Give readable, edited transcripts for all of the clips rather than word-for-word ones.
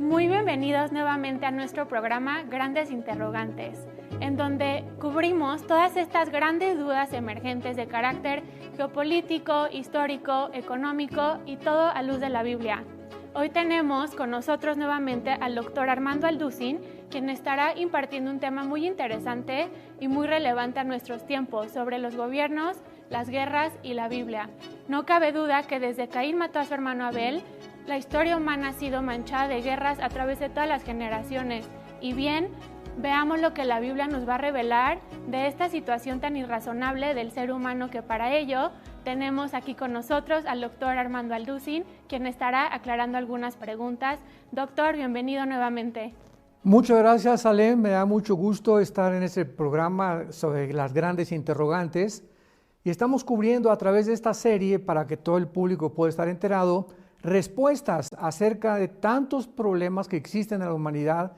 Muy bienvenidos nuevamente a nuestro programa Grandes Interrogantes, en donde cubrimos todas estas grandes dudas emergentes de carácter geopolítico, histórico, económico y todo a luz de la Biblia. Hoy tenemos con nosotros nuevamente al doctor Armando Alducin, quien estará impartiendo un tema muy interesante y muy relevante a nuestros tiempos sobre los gobiernos, las guerras y la Biblia. No cabe duda que desde Caín mató a su hermano Abel, la historia humana ha sido manchada de guerras a través de todas las generaciones. Y bien, veamos lo que la Biblia nos va a revelar de esta situación tan irrazonable del ser humano, que para ello tenemos aquí con nosotros al doctor Armando Alducin, quien estará aclarando algunas preguntas. Doctor, bienvenido nuevamente. Muchas gracias, Salem. Me da mucho gusto estar en este programa sobre las grandes interrogantes. Y estamos cubriendo a través de esta serie, para que todo el público pueda estar enterado, respuestas acerca de tantos problemas que existen en la humanidad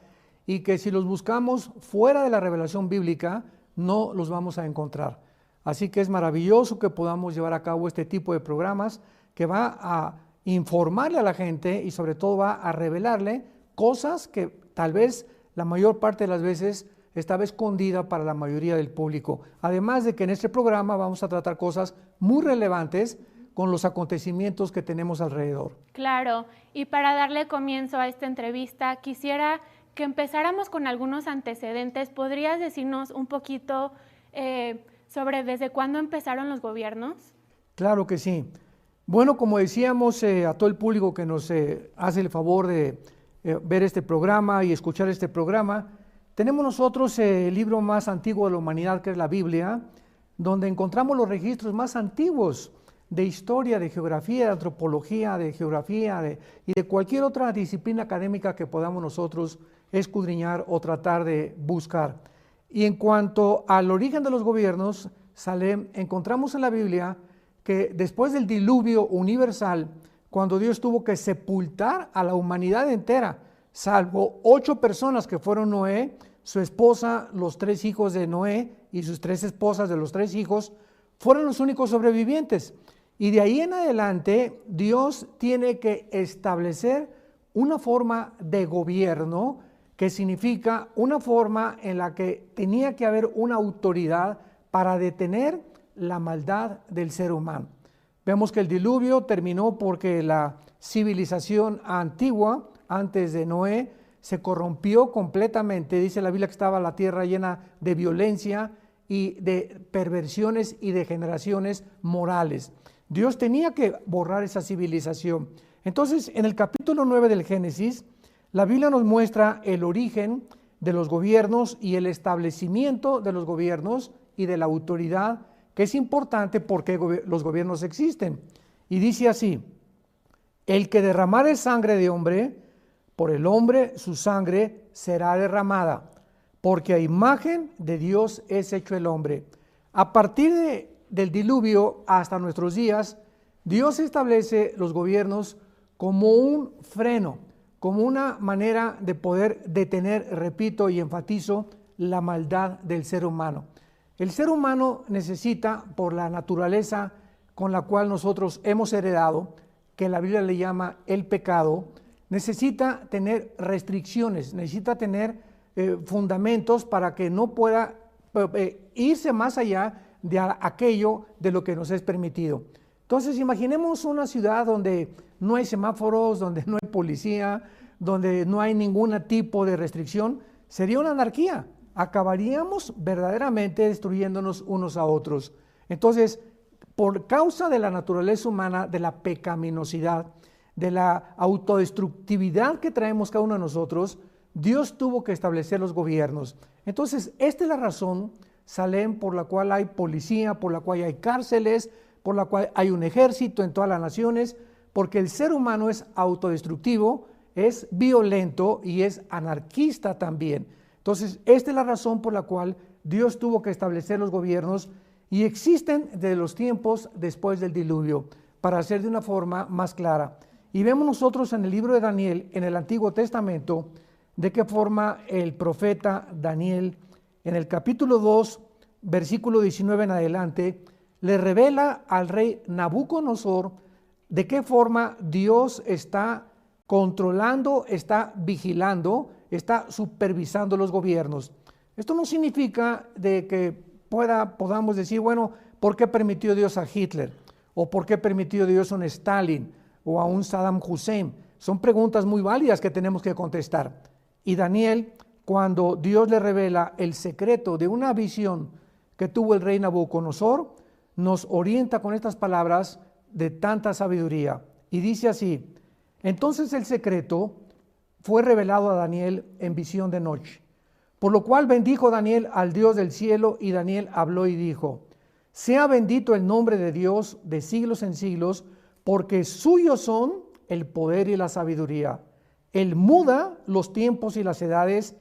y que si los buscamos fuera de la revelación bíblica no los vamos a encontrar. Así que es maravilloso que podamos llevar a cabo este tipo de programas que va a informarle a la gente y sobre todo va a revelarle cosas que tal vez la mayor parte de las veces estaba escondida para la mayoría del público. Además de que en este programa vamos a tratar cosas muy relevantes con los acontecimientos que tenemos alrededor. Claro, y para darle comienzo a esta entrevista, quisiera que empezáramos con algunos antecedentes. ¿Podrías decirnos un poquito sobre desde cuándo empezaron los gobiernos? Claro que sí. Bueno, como decíamos a todo el público que nos hace el favor de ver este programa y escuchar este programa, tenemos nosotros el libro más antiguo de la humanidad, que es la Biblia, donde encontramos los registros más antiguos de historia, de geografía, de antropología, de geografía y de cualquier otra disciplina académica que podamos nosotros escudriñar o tratar de buscar. Y en cuanto al origen de los gobiernos, Salem, encontramos en la Biblia que después del diluvio universal, cuando Dios tuvo que sepultar a la humanidad entera, salvo 8 personas que fueron Noé, su esposa, los 3 hijos de Noé y sus 3 esposas de los 3 hijos, fueron los únicos sobrevivientes. Y de ahí en adelante, Dios tiene que establecer una forma de gobierno, que significa una forma en la que tenía que haber una autoridad para detener la maldad del ser humano. Vemos que el diluvio terminó porque la civilización antigua, antes de Noé, se corrompió completamente. Dice la Biblia que estaba la tierra llena de violencia y de perversiones y degeneraciones morales. Dios tenía que borrar esa civilización. Entonces, en el capítulo 9 del Génesis, la Biblia nos muestra el origen de los gobiernos y el establecimiento de los gobiernos y de la autoridad, que es importante porque los gobiernos existen. Y dice así: el que derramare sangre de hombre, por el hombre su sangre será derramada, porque a imagen de Dios es hecho el hombre. A partir del diluvio hasta nuestros días, Dios establece los gobiernos como un freno, como una manera de poder detener, repito y enfatizo, la maldad del ser humano. El ser humano necesita, por la naturaleza con la cual nosotros hemos heredado, que la Biblia le llama el pecado, necesita tener restricciones, necesita tener fundamentos para que no pueda irse más allá de aquello de lo que nos es permitido. Entonces, imaginemos una ciudad donde no hay semáforos, donde no hay policía, donde no hay ningún tipo de restricción. Sería una anarquía. Acabaríamos verdaderamente destruyéndonos unos a otros. Entonces, por causa de la naturaleza humana, de la pecaminosidad, de la autodestructividad que traemos cada uno de nosotros, Dios tuvo que establecer los gobiernos. Entonces, esta es la razón, Salem, por la cual hay policía, por la cual hay cárceles, por la cual hay un ejército en todas las naciones, porque el ser humano es autodestructivo, es violento y es anarquista también. Entonces, esta es la razón por la cual Dios tuvo que establecer los gobiernos y existen desde los tiempos después del diluvio, para hacer de una forma más clara. Y vemos nosotros en el libro de Daniel, en el Antiguo Testamento, de qué forma el profeta Daniel, en el capítulo 2, versículo 19 en adelante, le revela al rey Nabucodonosor de qué forma Dios está controlando, está vigilando, está supervisando los gobiernos. Esto no significa de que podamos decir, bueno, ¿por qué permitió Dios a Hitler? ¿O por qué permitió Dios a un Stalin o a un Saddam Hussein? Son preguntas muy válidas que tenemos que contestar. Y Daniel, cuando Dios le revela el secreto de una visión que tuvo el rey Nabucodonosor, nos orienta con estas palabras de tanta sabiduría. Y dice así: entonces el secreto fue revelado a Daniel en visión de noche, por lo cual bendijo Daniel al Dios del cielo, y Daniel habló y dijo: sea bendito el nombre de Dios de siglos en siglos, porque suyos son el poder y la sabiduría. Él muda los tiempos y las edades,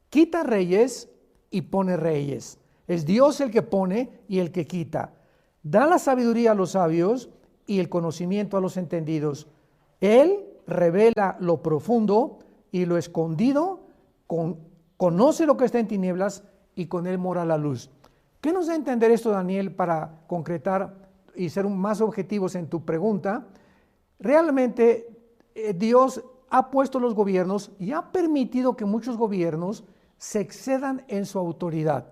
quita reyes y pone reyes. Es Dios el que pone y el que quita. Da la sabiduría a los sabios y el conocimiento a los entendidos. Él revela lo profundo y lo escondido, conoce lo que está en tinieblas y con él mora la luz. ¿Qué nos da a entender esto, Daniel, para concretar y ser más objetivos en tu pregunta? Realmente Dios ha puesto los gobiernos y ha permitido que muchos gobiernos se excedan en su autoridad.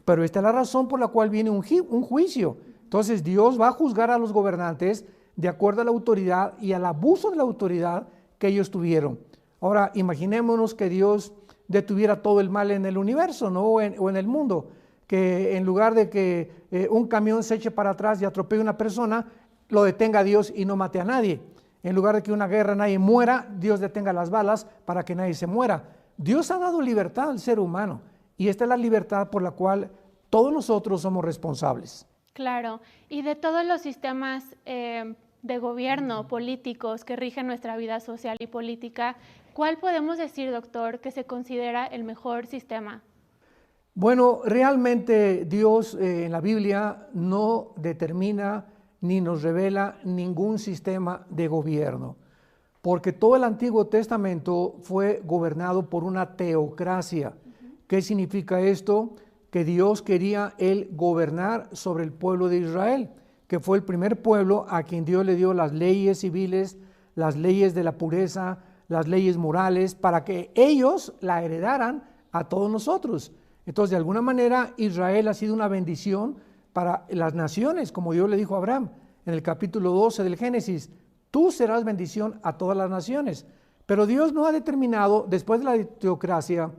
Pero esta es la razón por la cual viene un juicio. Entonces Dios va a juzgar a los gobernantes de acuerdo a la autoridad y al abuso de la autoridad que ellos tuvieron. Ahora, imaginémonos que Dios detuviera todo el mal en el universo, ¿no? o en el mundo, que en lugar de que un camión se eche para atrás y atropelle a una persona, lo detenga Dios y no mate a nadie. En lugar de que una guerra nadie muera, Dios detenga las balas para que nadie se muera. Dios ha dado libertad al ser humano, y esta es la libertad por la cual todos nosotros somos responsables. Claro, y de todos los sistemas de gobierno políticos que rigen nuestra vida social y política, ¿cuál podemos decir, doctor, que se considera el mejor sistema? Bueno, realmente Dios en la Biblia no determina ni nos revela ningún sistema de gobierno, porque todo el Antiguo Testamento fue gobernado por una teocracia. ¿Qué significa esto? Que Dios quería Él gobernar sobre el pueblo de Israel, que fue el primer pueblo a quien Dios le dio las leyes civiles, las leyes de la pureza, las leyes morales, para que ellos la heredaran a todos nosotros. Entonces, de alguna manera, Israel ha sido una bendición para las naciones, como Dios le dijo a Abraham en el capítulo 12 del Génesis: tú serás bendición a todas las naciones. Pero Dios no ha determinado, después de la teocracia,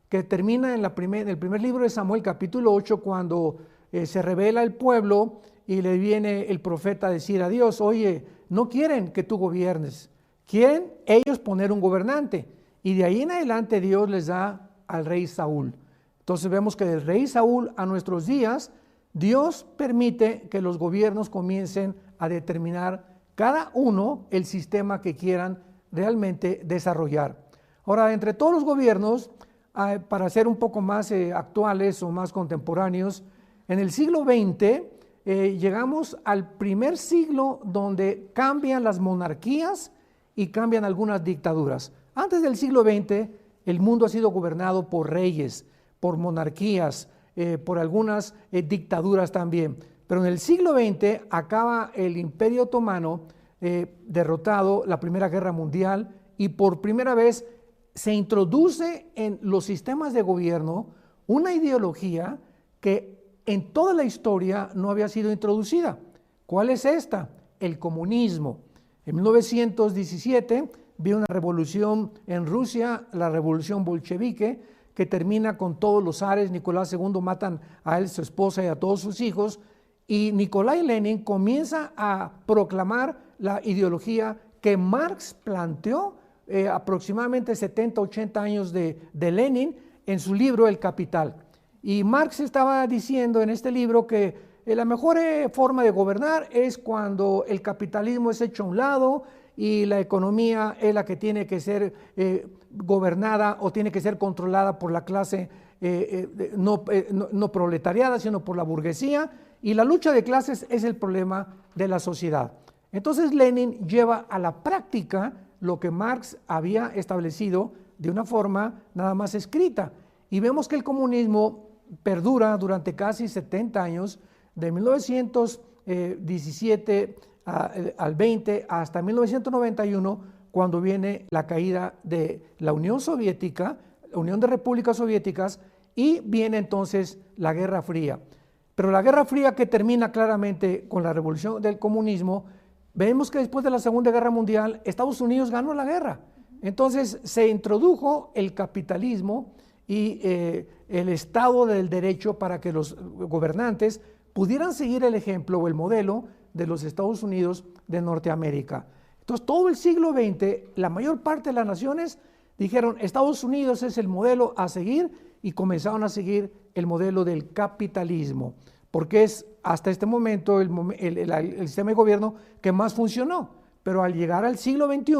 que termina en el primer libro de Samuel, capítulo 8, cuando se revela el pueblo y le viene el profeta a decir a Dios: oye, no quieren que tú gobiernes, quieren ellos poner un gobernante. Y de ahí en adelante Dios les da al rey Saúl. Entonces vemos que del rey Saúl a nuestros días, Dios permite que los gobiernos comiencen a determinar cada uno el sistema que quieran realmente desarrollar. Ahora, entre todos los gobiernos, para ser un poco más actuales o más contemporáneos, en el siglo XX llegamos al primer siglo donde cambian las monarquías y cambian algunas dictaduras. Antes del siglo XX, el mundo ha sido gobernado por reyes, por monarquías, por algunas dictaduras también. Pero en el siglo XX acaba el Imperio Otomano, derrotado la Primera Guerra Mundial, y por primera vez se introduce en los sistemas de gobierno una ideología que en toda la historia no había sido introducida. ¿Cuál es esta? El comunismo. En 1917 vino una revolución en Rusia, la revolución bolchevique, que termina con todos los zares. Nicolás II matan a él, su esposa y a todos sus hijos, y Nikolai Lenin comienza a proclamar la ideología que Marx planteó aproximadamente 70, 80 años de Lenin en su libro El Capital. Y Marx estaba diciendo en este libro que la mejor forma de gobernar es cuando el capitalismo es hecho a un lado y la economía es la que tiene que ser gobernada o tiene que ser controlada por la clase no proletariada, sino por la burguesía, y la lucha de clases es el problema de la sociedad. Entonces Lenin lleva a la práctica lo que Marx había establecido de una forma nada más escrita, y vemos que el comunismo perdura durante casi 70 años, de 1917 al 20 hasta 1991, cuando viene la caída de la Unión Soviética, la Unión de Repúblicas Soviéticas, y viene entonces la Guerra Fría. Pero la Guerra Fría, que termina claramente con la revolución del comunismo, vemos que después de la Segunda Guerra Mundial, Estados Unidos ganó la guerra. Entonces se introdujo el capitalismo y el Estado del Derecho para que los gobernantes pudieran seguir el ejemplo o el modelo de los Estados Unidos de Norteamérica. Entonces todo el siglo XX, la mayor parte de las naciones dijeron Estados Unidos es el modelo a seguir y comenzaron a seguir el modelo del capitalismo, porque es hasta este momento el sistema de gobierno que más funcionó. Pero al llegar al siglo XXI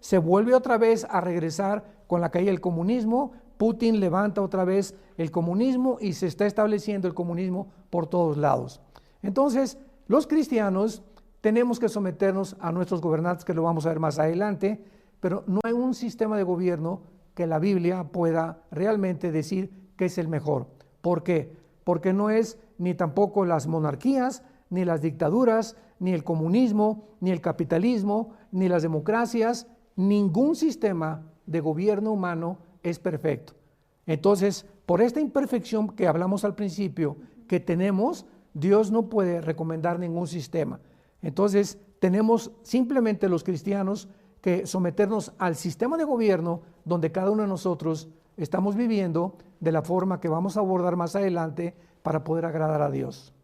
se vuelve otra vez a regresar con la caída del comunismo. Putin levanta otra vez el comunismo y se está estableciendo el comunismo por todos lados. Entonces, los cristianos tenemos que someternos a nuestros gobernantes, que lo vamos a ver más adelante, pero no hay un sistema de gobierno que la Biblia pueda realmente decir que es el mejor. ¿Por qué? Porque no es ni tampoco las monarquías, ni las dictaduras, ni el comunismo, ni el capitalismo, ni las democracias. Ningún sistema de gobierno humano es perfecto. Entonces, por esta imperfección que hablamos al principio que tenemos, Dios no puede recomendar ningún sistema. Entonces, tenemos simplemente los cristianos que someternos al sistema de gobierno donde cada uno de nosotros estamos viviendo de la forma que vamos a abordar más adelante para poder agradar a Dios.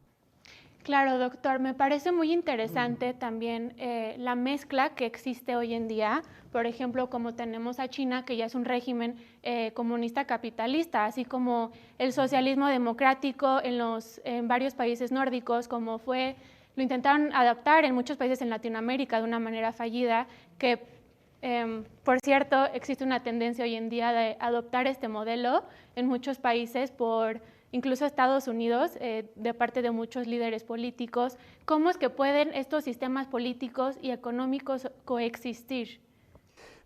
Claro, doctor, me parece muy interesante también la mezcla que existe hoy en día, por ejemplo, como tenemos a China, que ya es un régimen comunista capitalista, así como el socialismo democrático en varios países nórdicos, como lo intentaron adaptar en muchos países en Latinoamérica de una manera fallida, que por cierto existe una tendencia hoy en día de adoptar este modelo en muchos países incluso Estados Unidos, de parte de muchos líderes políticos. ¿Cómo es que pueden estos sistemas políticos y económicos coexistir?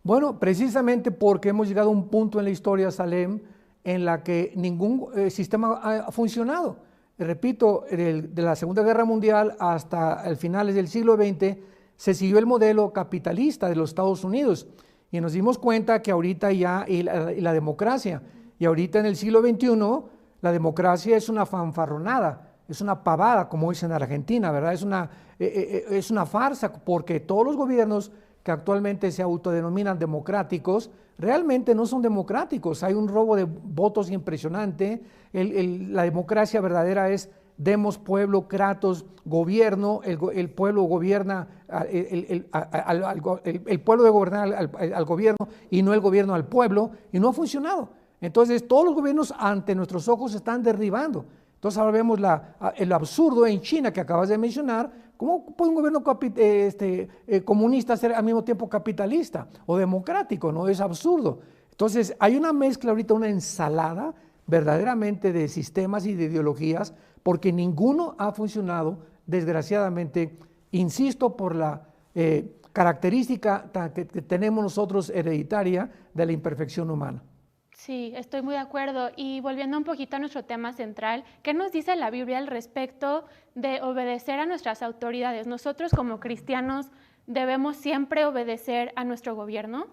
Bueno, precisamente porque hemos llegado a un punto en la historia, Salem, en la que ningún sistema ha funcionado. Repito, de la Segunda Guerra Mundial hasta el finales del siglo XX, se siguió el modelo capitalista de los Estados Unidos y nos dimos cuenta que ahorita y la democracia, y ahorita en el siglo XXI, la democracia es una fanfarronada, es una pavada, como dicen en Argentina, ¿verdad? Es una farsa, porque todos los gobiernos que actualmente se autodenominan democráticos, realmente no son democráticos. Hay un robo de votos impresionante. La democracia verdadera es demos pueblo, kratos, gobierno, el pueblo gobierna, el pueblo debe gobernar al gobierno y no el gobierno al pueblo, y no ha funcionado. Entonces todos los gobiernos ante nuestros ojos se están derribando. Entonces ahora vemos el absurdo en China que acabas de mencionar. ¿Cómo puede un gobierno comunista ser al mismo tiempo capitalista o democrático? No, es absurdo. Entonces hay una mezcla ahorita, una ensalada verdaderamente de sistemas y de ideologías, porque ninguno ha funcionado, desgraciadamente, insisto, por la característica que tenemos nosotros hereditaria de la imperfección humana. Sí, estoy muy de acuerdo. Y volviendo un poquito a nuestro tema central, ¿qué nos dice la Biblia al respecto de obedecer a nuestras autoridades? ¿Nosotros como cristianos debemos siempre obedecer a nuestro gobierno?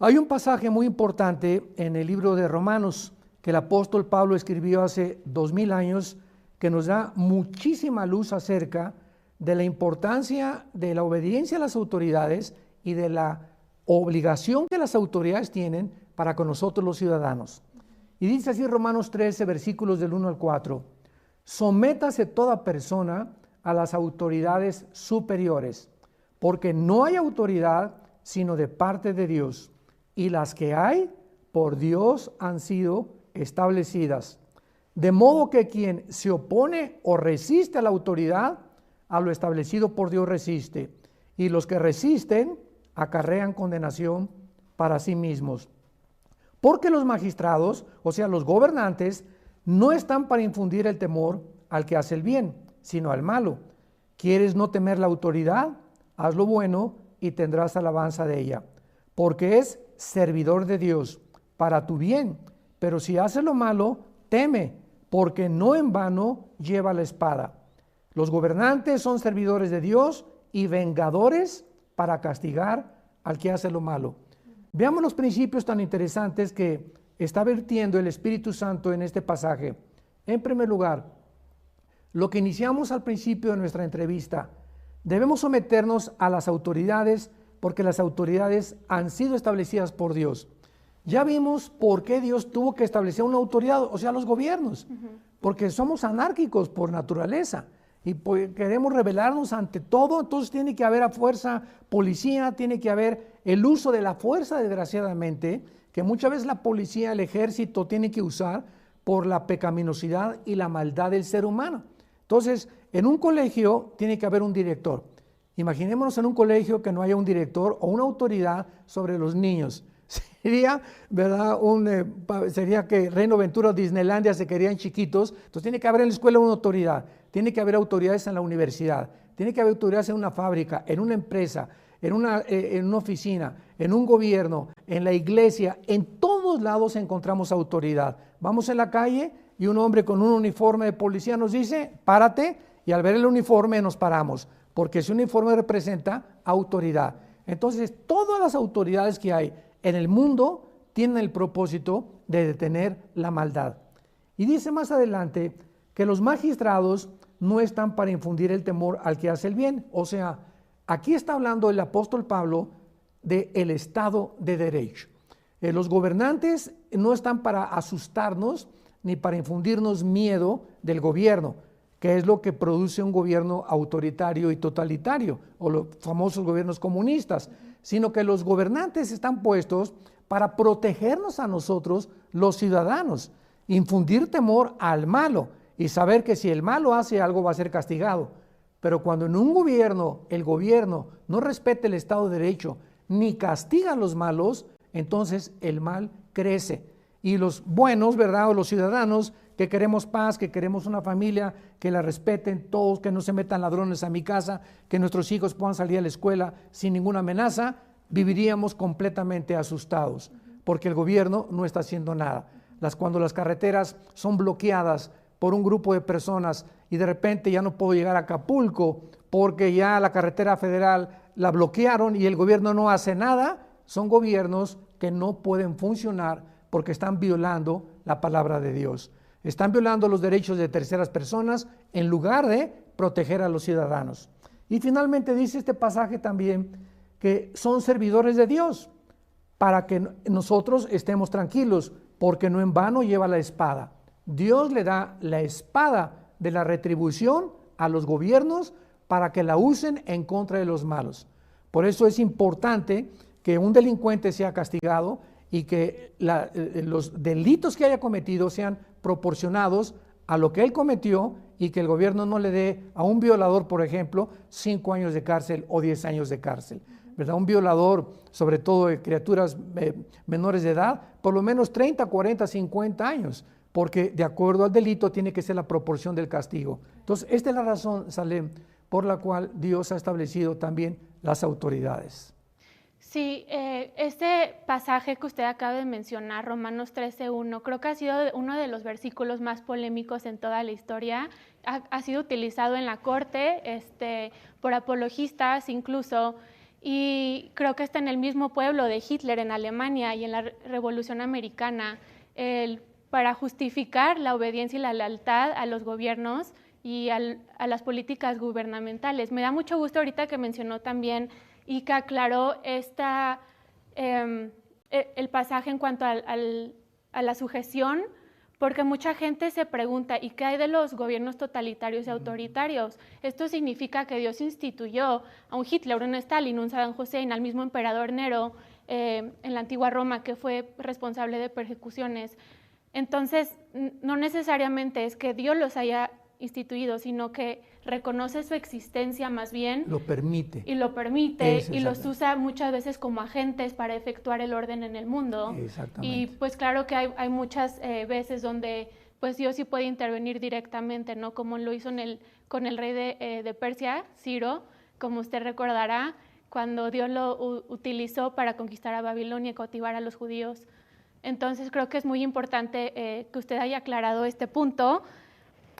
Hay un pasaje muy importante en el libro de Romanos que el apóstol Pablo escribió hace 2000 años, que nos da muchísima luz acerca de la importancia de la obediencia a las autoridades y de la obligación que las autoridades tienen para con nosotros los ciudadanos. Y dice así Romanos 13, versículos del 1 al 4. Sométase toda persona a las autoridades superiores, porque no hay autoridad sino de parte de Dios, y las que hay por Dios han sido establecidas. De modo que quien se opone o resiste a la autoridad, a lo establecido por Dios resiste, y los que resisten acarrean condenación para sí mismos. Porque los magistrados, o sea, los gobernantes, no están para infundir el temor al que hace el bien, sino al malo. ¿Quieres no temer la autoridad? Haz lo bueno y tendrás alabanza de ella, porque es servidor de Dios para tu bien. Pero si haces lo malo, teme, porque no en vano lleva la espada. Los gobernantes son servidores de Dios y vengadores para castigar al que hace lo malo. Veamos los principios tan interesantes que está vertiendo el Espíritu Santo en este pasaje. En primer lugar, lo que iniciamos al principio de nuestra entrevista, debemos someternos a las autoridades porque las autoridades han sido establecidas por Dios. Ya vimos por qué Dios tuvo que establecer una autoridad, o sea, los gobiernos, porque somos anárquicos por naturaleza y queremos rebelarnos ante todo, entonces tiene que haber a fuerza policía, tiene que haber el uso de la fuerza, desgraciadamente, que muchas veces la policía, el ejército tiene que usar por la pecaminosidad y la maldad del ser humano. Entonces, en un colegio tiene que haber un director. Imaginémonos en un colegio que no haya un director o una autoridad sobre los niños. Sería, ¿verdad? Sería que Reino Aventura o Disneylandia se querían chiquitos. Entonces tiene que haber en la escuela una autoridad, tiene que haber autoridades en la universidad, tiene que haber autoridades en una fábrica, en una empresa, en una oficina, en un gobierno, en la iglesia. En todos lados encontramos autoridad. Vamos en la calle y un hombre con un uniforme de policía nos dice, párate, y al ver el uniforme nos paramos, porque ese uniforme representa autoridad. Entonces, todas las autoridades que hay en el mundo tienen el propósito de detener la maldad. Y dice más adelante que los magistrados no están para infundir el temor al que hace el bien. O sea, aquí está hablando el apóstol Pablo del Estado de Derecho. Los gobernantes no están para asustarnos ni para infundirnos miedo del gobierno, que es lo que produce un gobierno autoritario y totalitario, o los famosos gobiernos comunistas, sino que los gobernantes están puestos para protegernos a nosotros, los ciudadanos, infundir temor al malo y saber que si el malo hace algo va a ser castigado. Pero cuando en un gobierno, el gobierno no respeta el Estado de Derecho ni castiga a los malos, entonces el mal crece. Y los buenos, ¿verdad? O los ciudadanos que queremos paz, que queremos una familia, que la respeten todos, que no se metan ladrones a mi casa, que nuestros hijos puedan salir a la escuela sin ninguna amenaza, viviríamos completamente asustados, porque el gobierno no está haciendo nada. Cuando las carreteras son bloqueadas por un grupo de personas y de repente ya no puedo llegar a Acapulco porque ya la carretera federal la bloquearon y el gobierno no hace nada, son gobiernos que no pueden funcionar porque están violando la palabra de Dios. Están violando los derechos de terceras personas en lugar de proteger a los ciudadanos. Y finalmente dice este pasaje también que son servidores de Dios para que nosotros estemos tranquilos, porque no en vano lleva la espada. Dios le da la espada de la retribución a los gobiernos para que la usen en contra de los malos. Por eso es importante que un delincuente sea castigado y que los delitos que haya cometido sean proporcionados a lo que él cometió y que el gobierno no le dé a un violador, por ejemplo, 5 años de cárcel o 10 años de cárcel, ¿verdad? Un violador, sobre todo de criaturas menores de edad, por lo menos 30, 40, 50 años, porque de acuerdo al delito tiene que ser la proporción del castigo. Entonces, esta es la razón, Salem, por la cual Dios ha establecido también las autoridades. Sí, este pasaje que usted acaba de mencionar, Romanos 13:1, creo que ha sido uno de los versículos más polémicos en toda la historia. Ha sido utilizado en la corte por apologistas incluso, y creo que está en el mismo pueblo de Hitler en Alemania y en la Revolución Americana, para justificar la obediencia y la lealtad a los gobiernos y a las políticas gubernamentales. Me da mucho gusto ahorita que mencionó también y que aclaró el pasaje en cuanto a la sujeción, porque mucha gente se pregunta, ¿y qué hay de los gobiernos totalitarios y autoritarios? Esto significa que Dios instituyó a un Hitler, un Stalin, un Saddam Hussein, al mismo emperador Nero en la antigua Roma, que fue responsable de persecuciones. Entonces, no necesariamente es que Dios los haya instituido, sino que reconoce su existencia más bien. Lo permite. Y lo permite y los usa muchas veces como agentes para efectuar el orden en el mundo. Exactamente. Y pues claro que hay muchas veces donde pues Dios sí puede intervenir directamente, ¿no? Como lo hizo con el rey de Persia, Ciro, como usted recordará, cuando Dios lo utilizó para conquistar a Babilonia y cautivar a los judíos. Entonces creo que es muy importante que usted haya aclarado este punto.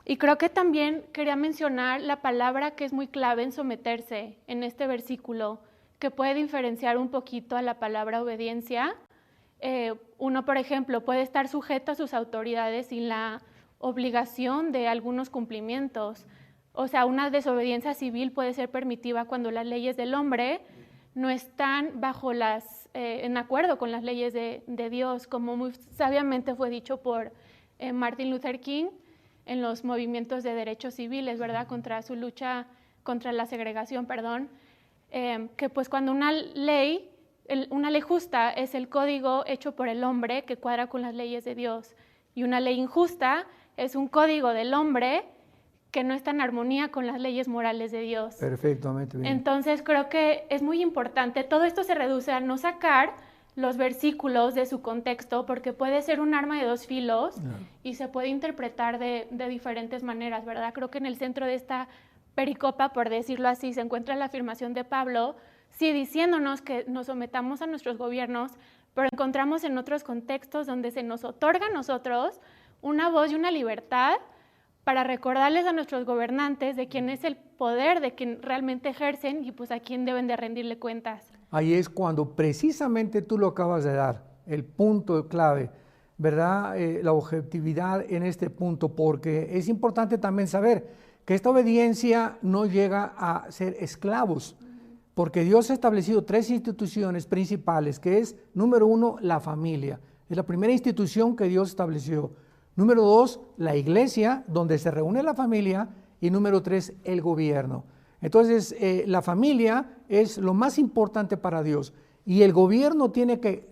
Y creo que también quería mencionar la palabra que es muy clave en someterse en este versículo, que puede diferenciar un poquito a la palabra obediencia. Uno, por ejemplo, puede estar sujeto a sus autoridades sin la obligación de algunos cumplimientos. O sea, una desobediencia civil puede ser permitida cuando las leyes del hombre no están en acuerdo con las leyes de Dios, como muy sabiamente fue dicho por Martin Luther King en los movimientos de derechos civiles, ¿verdad? Contra su lucha contra la segregación, que pues cuando una ley justa es el código hecho por el hombre que cuadra con las leyes de Dios, y una ley injusta es un código del hombre que no está en armonía con las leyes morales de Dios. Perfectamente bien. Entonces creo que es muy importante, todo esto se reduce a no sacar los versículos de su contexto, porque puede ser un arma de dos filos y se puede interpretar de diferentes maneras, ¿verdad? Creo que en el centro de esta pericopa, por decirlo así, se encuentra la afirmación de Pablo, sí, diciéndonos que nos sometamos a nuestros gobiernos, pero encontramos en otros contextos donde se nos otorga a nosotros una voz y una libertad para recordarles a nuestros gobernantes de quién es el poder, de quién realmente ejercen y pues a quién deben de rendirle cuentas. Ahí es cuando precisamente tú lo acabas de dar, el punto clave, ¿verdad? La objetividad en este punto, porque es importante también saber que esta obediencia no llega a ser esclavos, porque Dios ha establecido 3 instituciones principales, que es, número 1, la familia. Es la primera institución que Dios estableció. Número 2, la iglesia, donde se reúne la familia. Y número 3, el gobierno. Entonces, la familia es lo más importante para Dios. Y el gobierno tiene que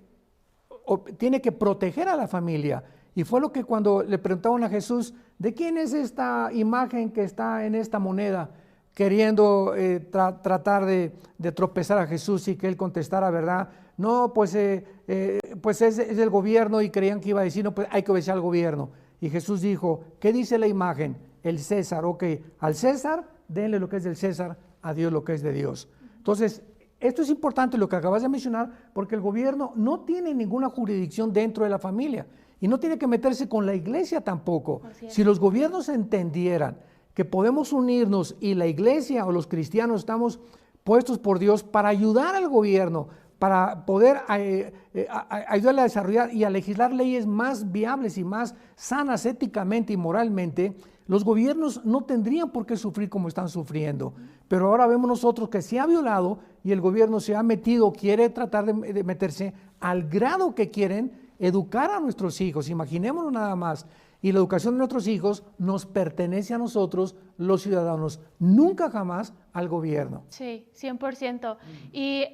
proteger a la familia. Y fue lo que cuando le preguntaban a Jesús, ¿de quién es esta imagen que está en esta moneda? Queriendo tratar de tropezar a Jesús y que él contestara, ¿verdad? No, pues es el gobierno, y creían que iba a decir, no, pues hay que obedecer al gobierno. Y Jesús dijo, ¿qué dice la imagen? El César, ok, al César denle lo que es del César, a Dios lo que es de Dios. Entonces, esto es importante lo que acabas de mencionar, porque el gobierno no tiene ninguna jurisdicción dentro de la familia y no tiene que meterse con la iglesia tampoco. Si los gobiernos entendieran que podemos unirnos y la iglesia o los cristianos estamos puestos por Dios para ayudar al gobierno, para poder ayudarle a desarrollar y a legislar leyes más viables y más sanas éticamente y moralmente, los gobiernos no tendrían por qué sufrir como están sufriendo. Pero ahora vemos nosotros que se ha violado y el gobierno se ha metido, quiere tratar de meterse al grado que quieren educar a nuestros hijos. Imaginémonos nada más. Y la educación de nuestros hijos nos pertenece a nosotros, los ciudadanos, nunca jamás al gobierno. Sí, 100%. Y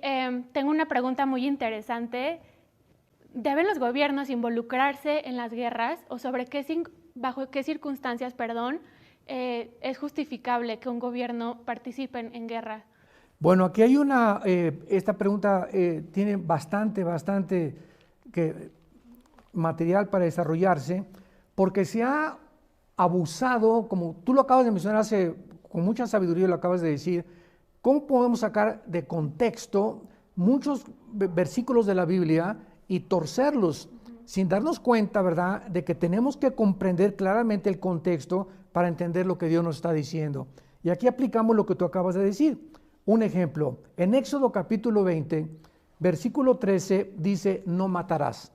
tengo una pregunta muy interesante. ¿Deben los gobiernos involucrarse en las guerras o bajo qué circunstancias, es justificable que un gobierno participe en guerra? Bueno, aquí hay esta pregunta tiene bastante material para desarrollarse, porque se ha abusado, como tú lo acabas de mencionar con mucha sabiduría lo acabas de decir, ¿cómo podemos sacar de contexto muchos versículos de la Biblia y torcerlos sin darnos cuenta, ¿verdad?, de que tenemos que comprender claramente el contexto para entender lo que Dios nos está diciendo? Y aquí aplicamos lo que tú acabas de decir. Un ejemplo, en Éxodo capítulo 20, versículo 13, dice, no matarás.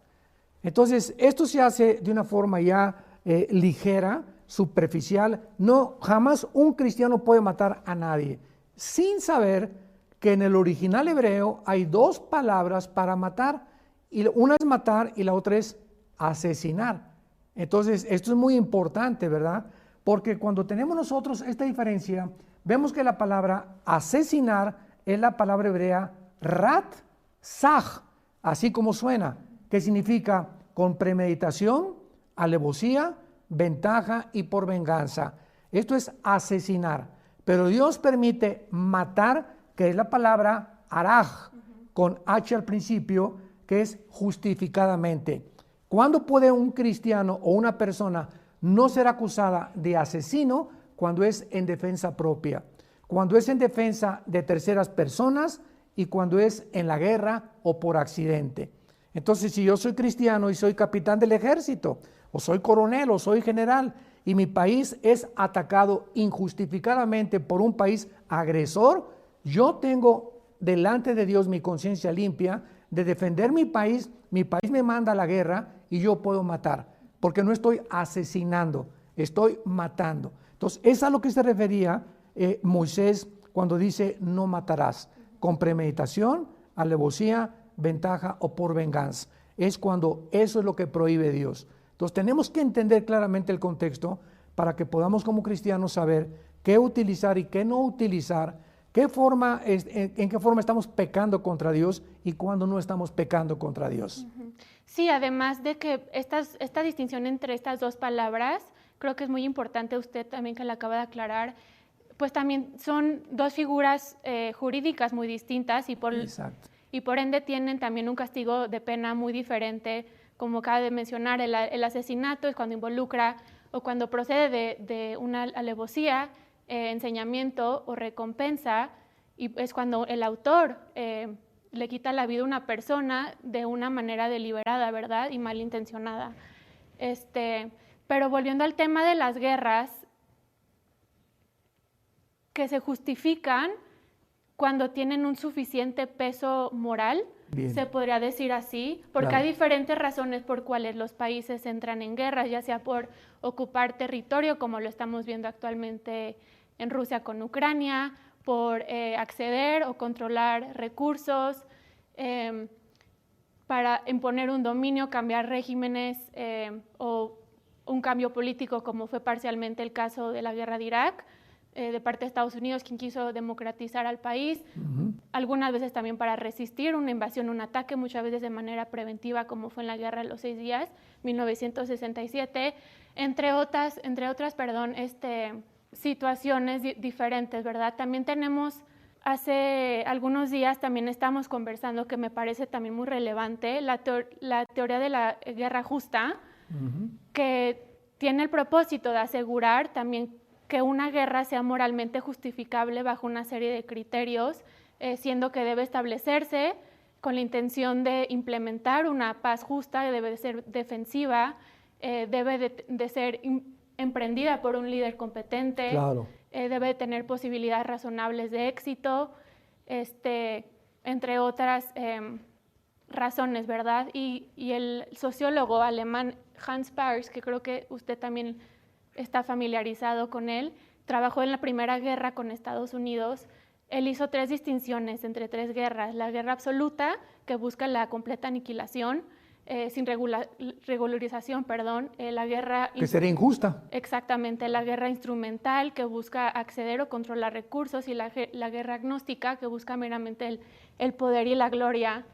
Entonces, esto se hace de una forma ya ligera, superficial. No, jamás un cristiano puede matar a nadie, sin saber que en el original hebreo hay 2 palabras para matar, y una es matar y la otra es asesinar. Entonces, esto es muy importante, ¿verdad? Porque cuando tenemos nosotros esta diferencia, vemos que la palabra asesinar es la palabra hebrea rat saj, así como suena, que significa con premeditación, alevosía, ventaja y por venganza. Esto es asesinar. Pero Dios permite matar, que es la palabra araj, con H al principio, que es justificadamente. ¿Cuándo puede un cristiano o una persona no ser acusada de asesino? Cuando es en defensa propia, cuando es en defensa de terceras personas y cuando es en la guerra o por accidente. Entonces, si yo soy cristiano y soy capitán del ejército, o soy coronel, o soy general, y mi país es atacado injustificadamente por un país agresor, yo tengo delante de Dios mi conciencia limpia de defender mi país me manda a la guerra y yo puedo matar, porque no estoy asesinando, estoy matando. Entonces, es a lo que se refería Moisés cuando dice no matarás, con premeditación, alevosía, ventaja o por venganza. Es cuando eso es lo que prohíbe Dios. Entonces tenemos que entender claramente el contexto para que podamos como cristianos saber qué utilizar y qué no utilizar, en qué forma estamos pecando contra Dios y cuándo no estamos pecando contra Dios. Sí, además de que esta distinción entre estas dos palabras, creo que es muy importante, usted también que la acaba de aclarar, pues también son dos figuras jurídicas muy distintas y por ende tienen también un castigo de pena muy diferente, como acaba de mencionar, el asesinato es cuando involucra o cuando procede de una alevosía, enseñamiento o recompensa, y es cuando el autor le quita la vida a una persona de una manera deliberada, ¿verdad? Y malintencionada. Pero volviendo al tema de las guerras, que se justifican cuando tienen un suficiente peso moral, bien, se podría decir así, porque claro, hay diferentes razones por cuales los países entran en guerra, ya sea por ocupar territorio, como lo estamos viendo actualmente en Rusia con Ucrania, por acceder o controlar recursos, para imponer un dominio, cambiar regímenes o un cambio político, como fue parcialmente el caso de la guerra de Irak, de parte de Estados Unidos, quien quiso democratizar al país, algunas veces también para resistir una invasión, un ataque, muchas veces de manera preventiva, como fue en la Guerra de los 6 días, 1967, entre otras situaciones diferentes, ¿verdad? También tenemos, hace algunos días también estamos conversando, que me parece también muy relevante, la teoría de la guerra justa, que tiene el propósito de asegurar también que una guerra sea moralmente justificable bajo una serie de criterios, siendo que debe establecerse con la intención de implementar una paz justa, debe de ser defensiva, debe de ser emprendida por un líder competente, claro, debe de tener posibilidades razonables de éxito, entre otras razones, ¿verdad? Y el sociólogo alemán Hans Paers, que creo que usted también está familiarizado con él, trabajó en la Primera Guerra con Estados Unidos. Él hizo 3 distinciones entre 3 guerras: la guerra absoluta, que busca la completa aniquilación, sin regularización, la guerra... Que sería injusta. Exactamente, la guerra instrumental, que busca acceder o controlar recursos, y la guerra agnóstica, que busca meramente el poder y la gloria.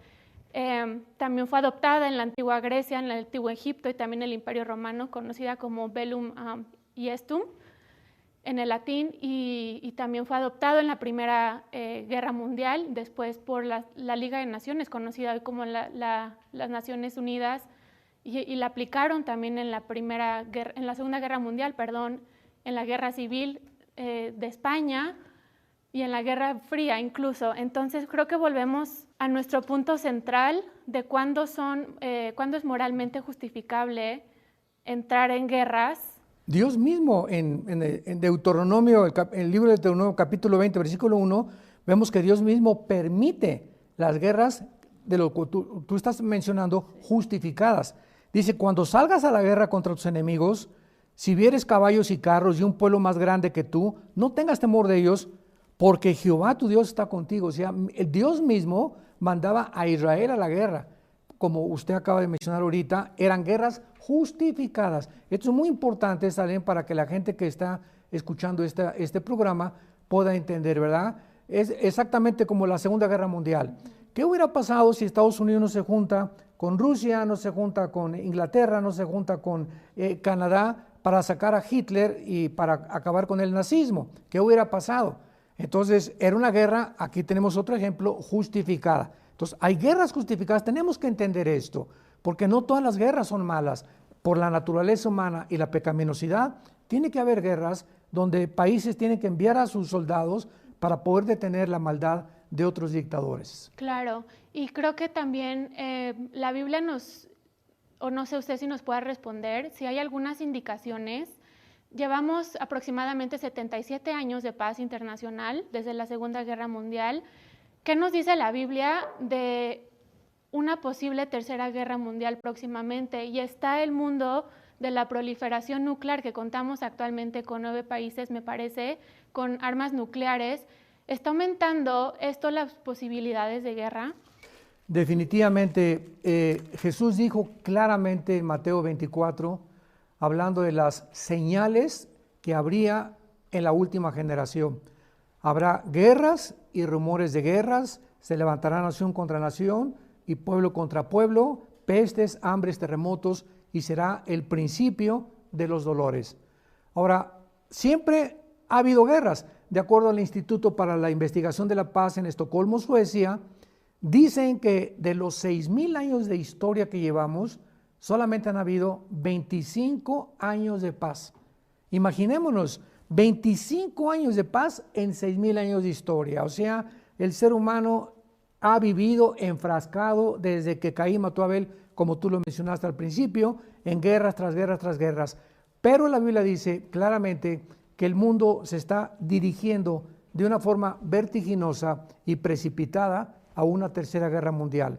También fue adoptada en la antigua Grecia, en el antiguo Egipto y también el Imperio Romano, conocida como Bellum Iestum en el latín, y también fue adoptado en la Primera Guerra Mundial, después por la Liga de Naciones, conocida hoy como las Naciones Unidas, y la aplicaron también en la Segunda Guerra Mundial, en la Guerra Civil de España, y en la Guerra Fría incluso. Entonces creo que volvemos a nuestro punto central de cuándo es moralmente justificable entrar en guerras. Dios mismo en Deuteronomio, el libro de Deuteronomio capítulo 20, versículo 1, vemos que Dios mismo permite las guerras de lo que tú estás mencionando, justificadas. Dice, cuando salgas a la guerra contra tus enemigos, si vieres caballos y carros y un pueblo más grande que tú, no tengas temor de ellos, porque Jehová tu Dios está contigo. O sea, el Dios mismo mandaba a Israel a la guerra. Como usted acaba de mencionar ahorita, eran guerras justificadas. Esto es muy importante también para que la gente que está escuchando este programa pueda entender, ¿verdad? Es exactamente como la Segunda Guerra Mundial. ¿Qué hubiera pasado si Estados Unidos no se junta con Rusia, no se junta con Inglaterra, no se junta con Canadá para sacar a Hitler y para acabar con el nazismo? ¿Qué hubiera pasado? Entonces, era una guerra, aquí tenemos otro ejemplo, justificada. Entonces, hay guerras justificadas, tenemos que entender esto, porque no todas las guerras son malas. Por la naturaleza humana y la pecaminosidad, tiene que haber guerras donde países tienen que enviar a sus soldados para poder detener la maldad de otros dictadores. Claro, y creo que también la Biblia no sé usted si nos pueda responder, si hay algunas indicaciones. Llevamos aproximadamente 77 años de paz internacional desde la Segunda Guerra Mundial. ¿Qué nos dice la Biblia de una posible tercera guerra mundial próximamente? Y está el mundo de la proliferación nuclear, que contamos actualmente con 9 países, me parece, con armas nucleares. ¿Está aumentando esto las posibilidades de guerra? Definitivamente, Jesús dijo claramente en Mateo 24, hablando de las señales que habría en la última generación. Habrá guerras y rumores de guerras, se levantará nación contra nación y pueblo contra pueblo, pestes, hambres, terremotos, y será el principio de los dolores. Ahora, siempre ha habido guerras. De acuerdo al Instituto para la Investigación de la Paz en Estocolmo, Suecia, dicen que de los 6,000 años de historia que llevamos, solamente han habido 25 años de paz. Imaginémonos, 25 años de paz en 6,000 años de historia. O sea, el ser humano ha vivido enfrascado desde que Caín mató a Abel, como tú lo mencionaste al principio, en guerras tras guerras tras guerras. Pero la Biblia dice claramente que el mundo se está dirigiendo de una forma vertiginosa y precipitada a una tercera guerra mundial.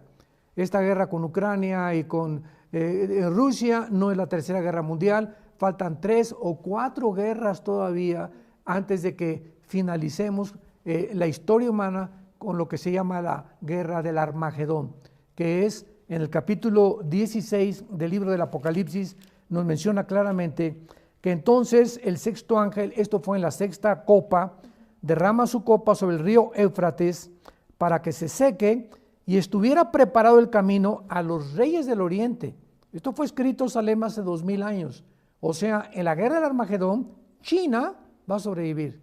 Esta guerra con Ucrania y con Rusia no es la tercera guerra mundial, faltan 3 o 4 guerras todavía antes de que finalicemos la historia humana con lo que se llama la guerra del Armagedón, que es en el capítulo 16 del libro del Apocalipsis, nos menciona claramente que entonces el sexto ángel, esto fue en la sexta copa, derrama su copa sobre el río Éufrates para que se seque y estuviera preparado el camino a los reyes del oriente. Esto fue escrito en Salem hace 2000 años. O sea, en la guerra del Armagedón, China va a sobrevivir,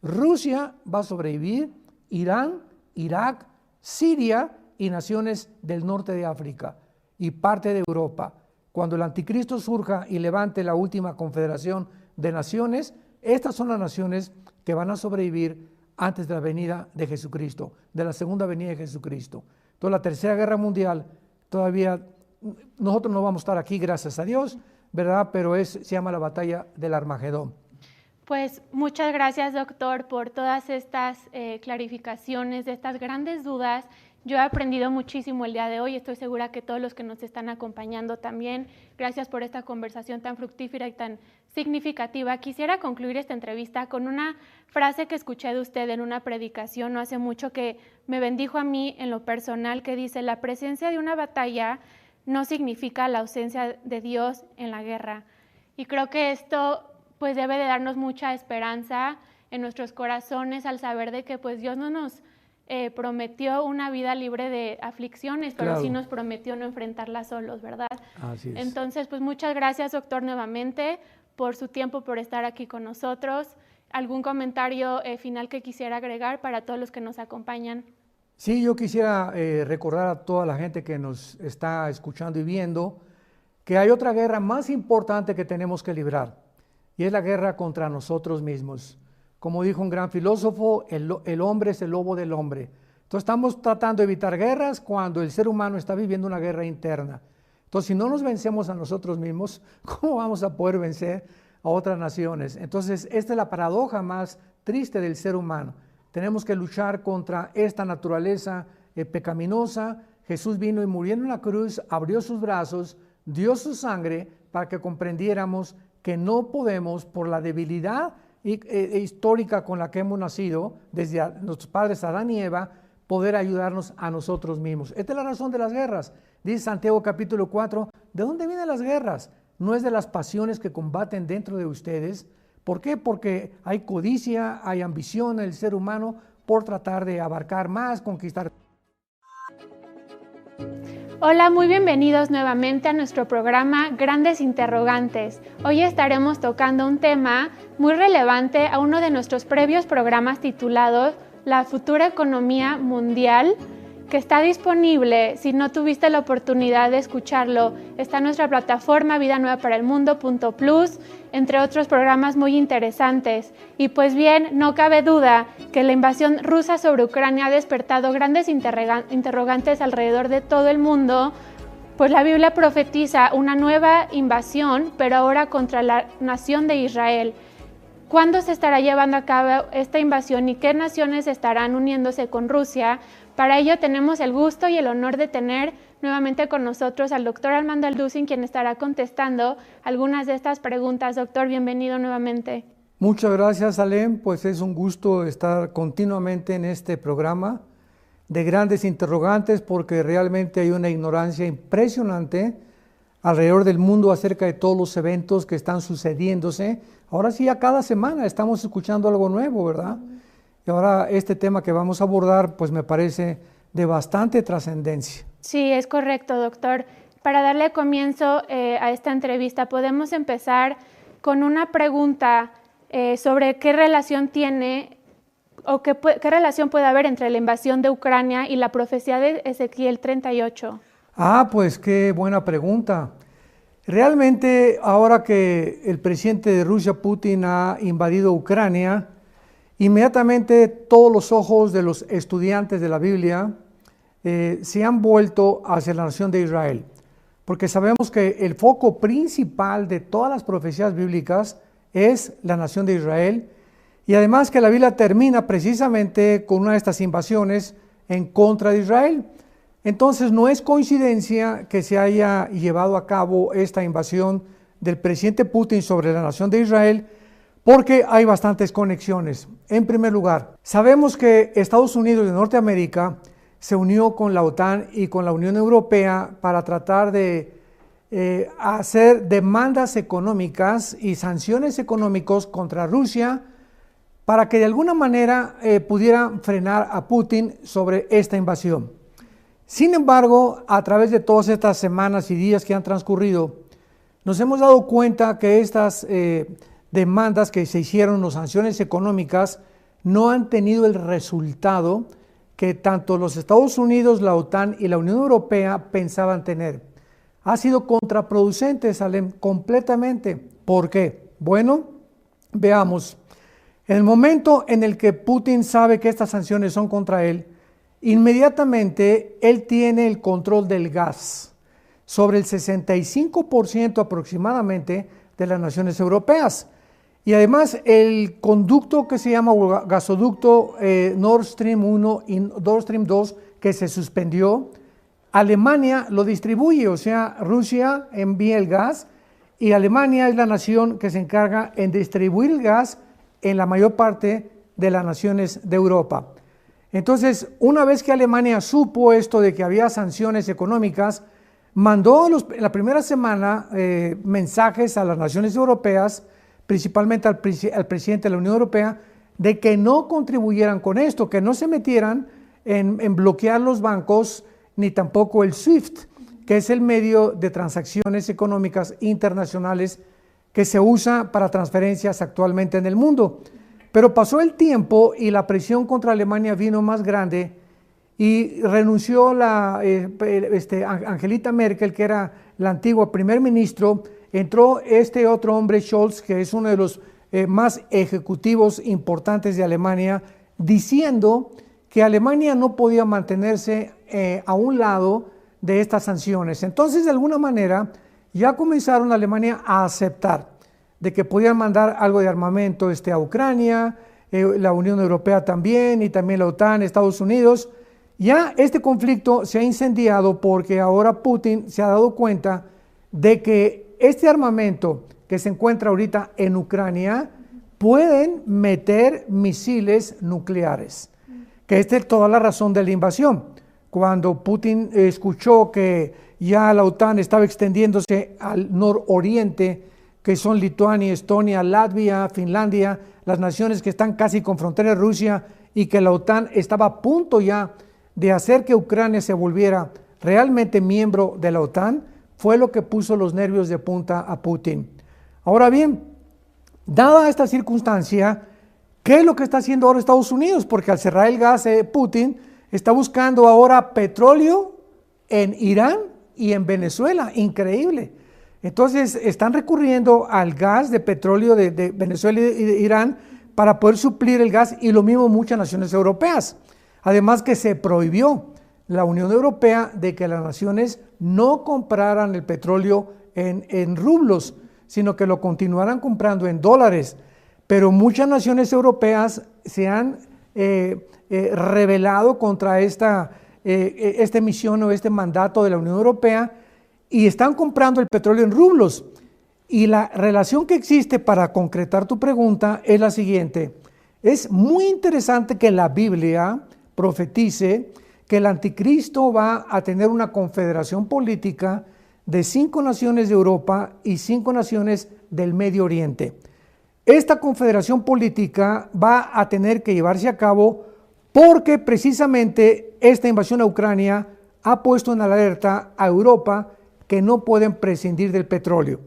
Rusia va a sobrevivir, Irán, Irak, Siria y naciones del norte de África y parte de Europa. Cuando el anticristo surja y levante la última confederación de naciones, estas son las naciones que van a sobrevivir antes de la venida de Jesucristo, de la segunda venida de Jesucristo. Entonces la tercera guerra mundial, todavía nosotros no vamos a estar aquí, gracias a Dios, ¿verdad? Pero se llama la batalla del Armagedón. Pues muchas gracias, doctor, por todas estas clarificaciones de estas grandes dudas. Yo he aprendido muchísimo el día de hoy, estoy segura que todos los que nos están acompañando también. Gracias por esta conversación tan fructífera y tan significativa. Quisiera concluir esta entrevista con una frase que escuché de usted en una predicación no hace mucho que me bendijo a mí en lo personal, que dice: la presencia de una batalla no significa la ausencia de Dios en la guerra. Y creo que esto pues debe de darnos mucha esperanza en nuestros corazones al saber de que pues Dios no nos prometió una vida libre de aflicciones, pero claro, sí nos prometió no enfrentarlas solos, ¿verdad? Así es. Entonces, pues muchas gracias, doctor, nuevamente por su tiempo, por estar aquí con nosotros. ¿Algún comentario final que quisiera agregar para todos los que nos acompañan? Sí, yo quisiera recordar a toda la gente que nos está escuchando y viendo que hay otra guerra más importante que tenemos que librar, y es la guerra contra nosotros mismos. Como dijo un gran filósofo, el hombre es el lobo del hombre. Entonces estamos tratando de evitar guerras cuando el ser humano está viviendo una guerra interna. Entonces, si no nos vencemos a nosotros mismos, ¿cómo vamos a poder vencer a otras naciones? Entonces, esta es la paradoja más triste del ser humano. Tenemos que luchar contra esta naturaleza pecaminosa. Jesús vino y muriendo en la cruz, abrió sus brazos, dio su sangre para que comprendiéramos que no podemos, por la debilidad histórica con la que hemos nacido, desde nuestros padres Adán y Eva, poder ayudarnos a nosotros mismos. Esta es la razón de las guerras. Dice Santiago capítulo 4, ¿de dónde vienen las guerras? No es de las pasiones que combaten dentro de ustedes. ¿Por qué? Porque hay codicia, hay ambición en el ser humano por tratar de abarcar más, conquistar. Hola, muy bienvenidos nuevamente a nuestro programa Grandes Interrogantes. Hoy estaremos tocando un tema muy relevante a uno de nuestros previos programas titulados La futura economía mundial, que está disponible. Si no tuviste la oportunidad de escucharlo, está en nuestra plataforma vidanuevaparelmundo.plus, entre otros programas muy interesantes. Y pues bien, no cabe duda que la invasión rusa sobre Ucrania ha despertado grandes interrogantes alrededor de todo el mundo, pues la Biblia profetiza una nueva invasión, pero ahora contra la nación de Israel. ¿Cuándo se estará llevando a cabo esta invasión y qué naciones estarán uniéndose con Rusia? Para ello tenemos el gusto y el honor de tener nuevamente con nosotros al doctor Armando Alducin, quien estará contestando algunas de estas preguntas. Doctor, bienvenido nuevamente. Muchas gracias, Alem. Pues es un gusto estar continuamente en este programa de grandes interrogantes, porque realmente hay una ignorancia impresionante alrededor del mundo acerca de todos los eventos que están sucediéndose. Ahora sí, a cada semana estamos escuchando algo nuevo, ¿verdad? Y ahora este tema que vamos a abordar, pues me parece de bastante trascendencia. Sí, es correcto, doctor. Para darle comienzo a esta entrevista, podemos empezar con una pregunta sobre qué relación tiene o qué relación puede haber entre la invasión de Ucrania y la profecía de Ezequiel 38. Pues qué buena pregunta. Realmente, ahora que el presidente de Rusia, Putin, ha invadido Ucrania, inmediatamente todos los ojos de los estudiantes de la Biblia se han vuelto hacia la nación de Israel, porque sabemos que el foco principal de todas las profecías bíblicas es la nación de Israel, y además que la Biblia termina precisamente con una de estas invasiones en contra de Israel. Entonces no es coincidencia que se haya llevado a cabo esta invasión del presidente Putin sobre la nación de Israel, porque hay bastantes conexiones. En primer lugar, sabemos que Estados Unidos de Norteamérica se unió con la OTAN y con la Unión Europea para tratar de hacer demandas económicas y sanciones económicas contra Rusia, para que de alguna manera pudieran frenar a Putin sobre esta invasión. Sin embargo, a través de todas estas semanas y días que han transcurrido, nos hemos dado cuenta que estas demandas que se hicieron, las sanciones económicas, no han tenido el resultado que tanto los Estados Unidos, la OTAN y la Unión Europea pensaban tener. Ha sido contraproducente, Salem, completamente. ¿Por qué? Bueno, veamos. En el momento en el que Putin sabe que estas sanciones son contra él, inmediatamente él tiene el control del gas sobre el 65% aproximadamente de las naciones europeas. Y además el conducto que se llama gasoducto Nord Stream 1 y Nord Stream 2, que se suspendió, Alemania lo distribuye, o sea, Rusia envía el gas y Alemania es la nación que se encarga en distribuir el gas en la mayor parte de las naciones de Europa. Entonces, una vez que Alemania supo esto de que había sanciones económicas, mandó la primera semana mensajes a las naciones europeas, principalmente al presidente de la Unión Europea, de que no contribuyeran con esto, que no se metieran en bloquear los bancos, ni tampoco el SWIFT, que es el medio de transacciones económicas internacionales que se usa para transferencias actualmente en el mundo. Pero pasó el tiempo y la presión contra Alemania vino más grande y renunció Angelita Merkel, que era la antigua primer ministro. Entró este otro hombre, Scholz, que es uno de los más ejecutivos importantes de Alemania, diciendo que Alemania no podía mantenerse a un lado de estas sanciones. Entonces, de alguna manera, ya comenzaron Alemania a aceptar de que podían mandar algo de armamento a Ucrania, la Unión Europea también, y también la OTAN, Estados Unidos. Ya este conflicto se ha incendiado porque ahora Putin se ha dado cuenta de que este armamento que se encuentra ahorita en Ucrania pueden meter misiles nucleares, que esta es toda la razón de la invasión. Cuando Putin escuchó que ya la OTAN estaba extendiéndose al nororiente, que son Lituania, Estonia, Latvia, Finlandia, las naciones que están casi con frontera de Rusia, y que la OTAN estaba a punto ya de hacer que Ucrania se volviera realmente miembro de la OTAN, fue lo que puso los nervios de punta a Putin. Ahora bien, dada esta circunstancia, ¿qué es lo que está haciendo ahora Estados Unidos? Porque al cerrar el gas, Putin está buscando ahora petróleo en Irán y en Venezuela. Increíble. Entonces están recurriendo al gas de petróleo de Venezuela y de Irán para poder suplir el gas, y lo mismo muchas naciones europeas. Además que se prohibió la Unión Europea de que las naciones no compraran el petróleo en rublos, sino que lo continuaran comprando en dólares. pero muchas naciones europeas se han rebelado contra esta misión o este mandato de la Unión Europea y están comprando el petróleo en rublos. Y la relación que existe, para concretar tu pregunta, es la siguiente. Es muy interesante que la Biblia profetice que el anticristo va a tener una confederación política de 5 naciones de Europa y 5 naciones del Medio Oriente. Esta confederación política va a tener que llevarse a cabo porque precisamente esta invasión a Ucrania ha puesto en alerta a Europa que no pueden prescindir del petróleo.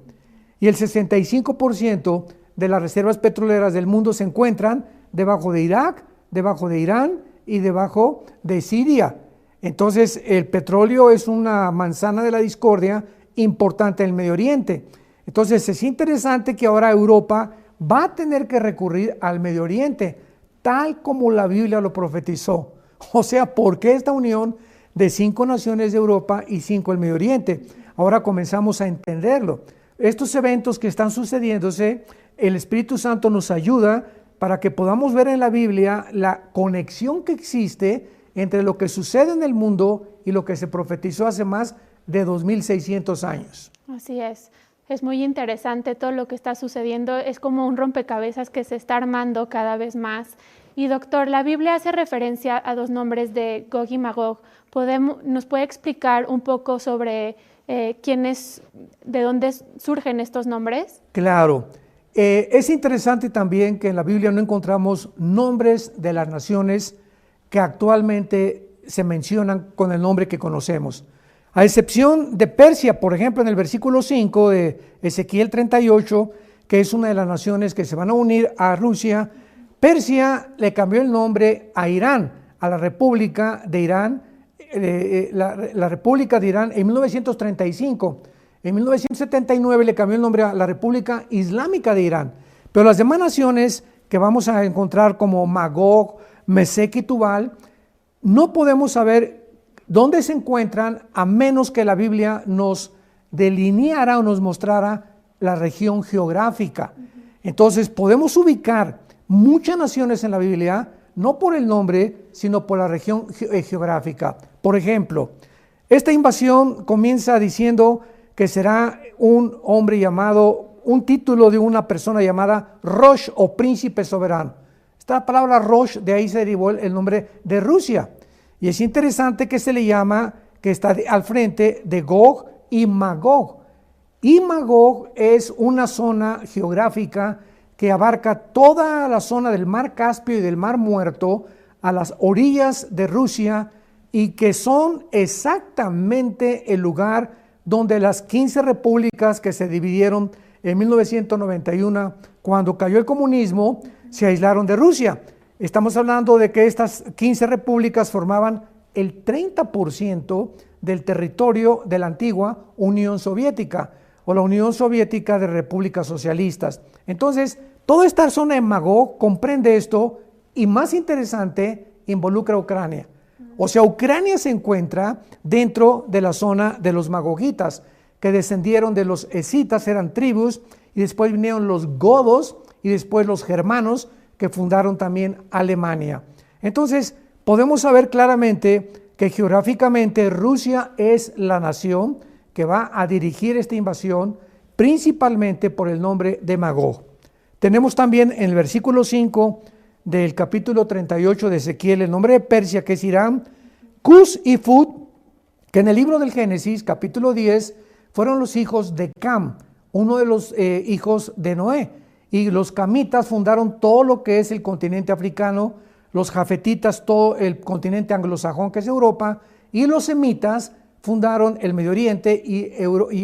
Y el 65% de las reservas petroleras del mundo se encuentran debajo de Irak, debajo de Irán y debajo de Siria. Entonces el petróleo es una manzana de la discordia importante en el Medio Oriente. Entonces es interesante que ahora Europa va a tener que recurrir al Medio Oriente, tal como la Biblia lo profetizó. O sea, ¿por qué esta unión de 5 naciones de Europa y 5 del Medio Oriente? Ahora comenzamos a entenderlo. Estos eventos que están sucediéndose, el Espíritu Santo nos ayuda para que podamos ver en la Biblia la conexión que existe entre lo que sucede en el mundo y lo que se profetizó hace más de 2600 años. Así es muy interesante todo lo que está sucediendo, es como un rompecabezas que se está armando cada vez más. Y doctor, la Biblia hace referencia a 2 nombres de Gog y Magog. ¿Nos puede explicar un poco sobre de dónde surgen estos nombres? Claro. Es interesante también que en la Biblia no encontramos nombres de las naciones que actualmente se mencionan con el nombre que conocemos. A excepción de Persia, por ejemplo, en el versículo 5 de Ezequiel 38, que es una de las naciones que se van a unir a Rusia, Persia le cambió el nombre a Irán, a la República de Irán, la República de Irán en 1935. En 1979 le cambió el nombre a la República Islámica de Irán. Pero las demás naciones que vamos a encontrar como Magog, Mesec y Tubal, no podemos saber dónde se encuentran a menos que la Biblia nos delineara o nos mostrara la región geográfica. Entonces podemos ubicar muchas naciones en la Biblia, no por el nombre, sino por la región geográfica. Por ejemplo, esta invasión comienza diciendo que será un hombre llamado, un título de una persona llamada Rosh o príncipe soberano. Esta palabra Rosh, de ahí se derivó el nombre de Rusia. Y es interesante que se le llama, que está al frente de Gog y Magog. Y Magog es una zona geográfica que abarca toda la zona del Mar Caspio y del Mar Muerto a las orillas de Rusia y que son exactamente el lugar donde las 15 repúblicas que se dividieron en 1991, cuando cayó el comunismo, se aislaron de Rusia. Estamos hablando de que estas 15 repúblicas formaban el 30% del territorio de la antigua Unión Soviética o la Unión Soviética de Repúblicas Socialistas. Entonces, toda esta zona de Magog comprende esto y, más interesante, involucra a Ucrania. O sea, Ucrania se encuentra dentro de la zona de los magogitas, que descendieron de los escitas, eran tribus, y después vinieron los godos y después los germanos, que fundaron también Alemania. Entonces, podemos saber claramente que geográficamente Rusia es la nación que va a dirigir esta invasión, principalmente por el nombre de Magog. Tenemos también en el versículo 5 del capítulo 38 de Ezequiel el nombre de Persia, que es Irán, Cus y Fut, que en el libro del Génesis, capítulo 10, fueron los hijos de Cam, uno de los hijos de Noé. Y los camitas fundaron todo lo que es el continente africano, los jafetitas todo el continente anglosajón, que es Europa, y los semitas fundaron el Medio Oriente y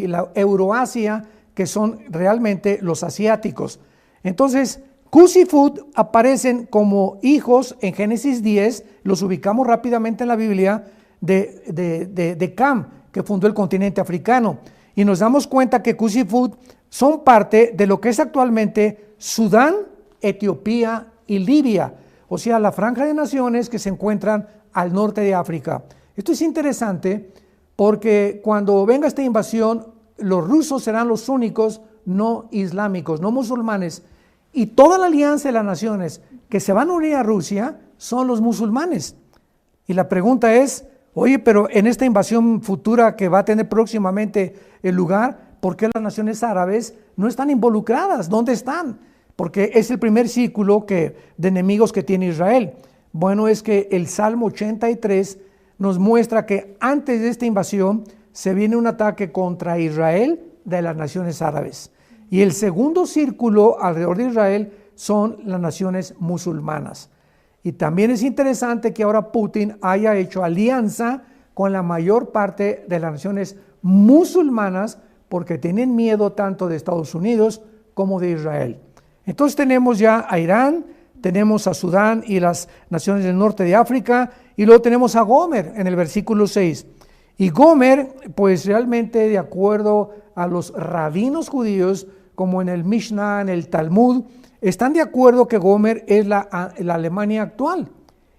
la Euroasia, que son realmente los asiáticos. Entonces, Cus y Fut aparecen como hijos en Génesis 10, los ubicamos rápidamente en la Biblia, de Cam, que fundó el continente africano. Y nos damos cuenta que Cus y Fut son parte de lo que es actualmente Sudán, Etiopía y Libia, o sea, la franja de naciones que se encuentran al norte de África. Esto es interesante porque cuando venga esta invasión, los rusos serán los únicos no islámicos, no musulmanes, Y toda la alianza de las naciones que se van a unir a Rusia son los musulmanes. Y la pregunta es, oye, pero en esta invasión futura que va a tener próximamente el lugar, ¿por qué las naciones árabes no están involucradas? ¿Dónde están? Porque es el primer círculo de enemigos que tiene Israel. Bueno, es que el Salmo 83 nos muestra que antes de esta invasión se viene un ataque contra Israel de las naciones árabes. Y el segundo círculo alrededor de Israel son las naciones musulmanas. Y también es interesante que ahora Putin haya hecho alianza con la mayor parte de las naciones musulmanas porque tienen miedo tanto de Estados Unidos como de Israel. Entonces tenemos ya a Irán, tenemos a Sudán y las naciones del norte de África, y luego tenemos a Gomer en el versículo 6. Y Gomer, pues realmente de acuerdo a los rabinos judíos, como en el Mishnah, en el Talmud, están de acuerdo que Gomer es la Alemania actual.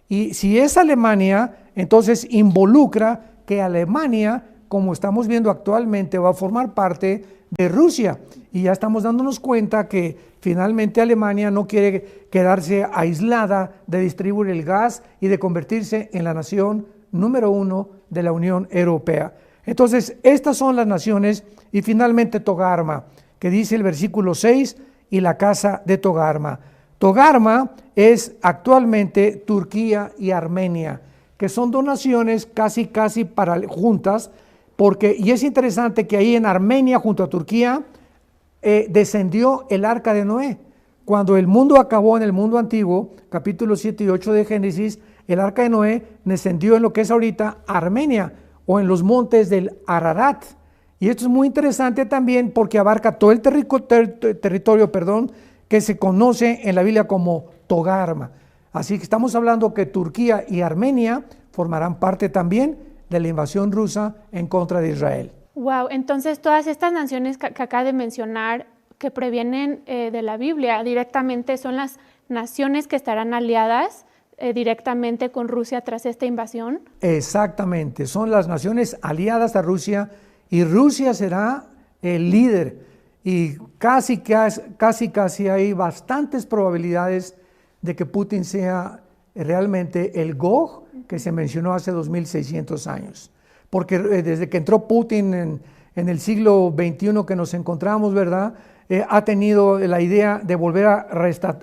Y si es Alemania, entonces involucra que Alemania, como estamos viendo actualmente, va a formar parte de Rusia. Y ya estamos dándonos cuenta que finalmente Alemania no quiere quedarse aislada de distribuir el gas y de convertirse en la nación número 1 de la Unión Europea. Entonces, estas son las naciones, y finalmente Togarma, que dice el versículo 6, y la casa de Togarma. Togarma es actualmente Turquía y Armenia, que son dos naciones casi juntas, y es interesante que ahí en Armenia, junto a Turquía, descendió el arca de Noé. Cuando el mundo acabó en el mundo antiguo, capítulo 7 y 8 de Génesis, el arca de Noé descendió en lo que es ahorita Armenia, o en los montes del Ararat. Y esto es muy interesante también porque abarca todo el territorio que se conoce en la Biblia como Togarma. Así que estamos hablando que Turquía y Armenia formarán parte también de la invasión rusa en contra de Israel. Wow, entonces todas estas naciones que acaba de mencionar, que previenen de la Biblia directamente, son las naciones que estarán aliadas directamente con Rusia tras esta invasión. Exactamente, son las naciones aliadas a Rusia, y Rusia será el líder, y casi hay bastantes probabilidades de que Putin sea realmente el Gog que se mencionó hace 2600 años. Porque desde que entró Putin en el siglo XXI que nos encontramos, ¿verdad? Ha tenido la idea de volver a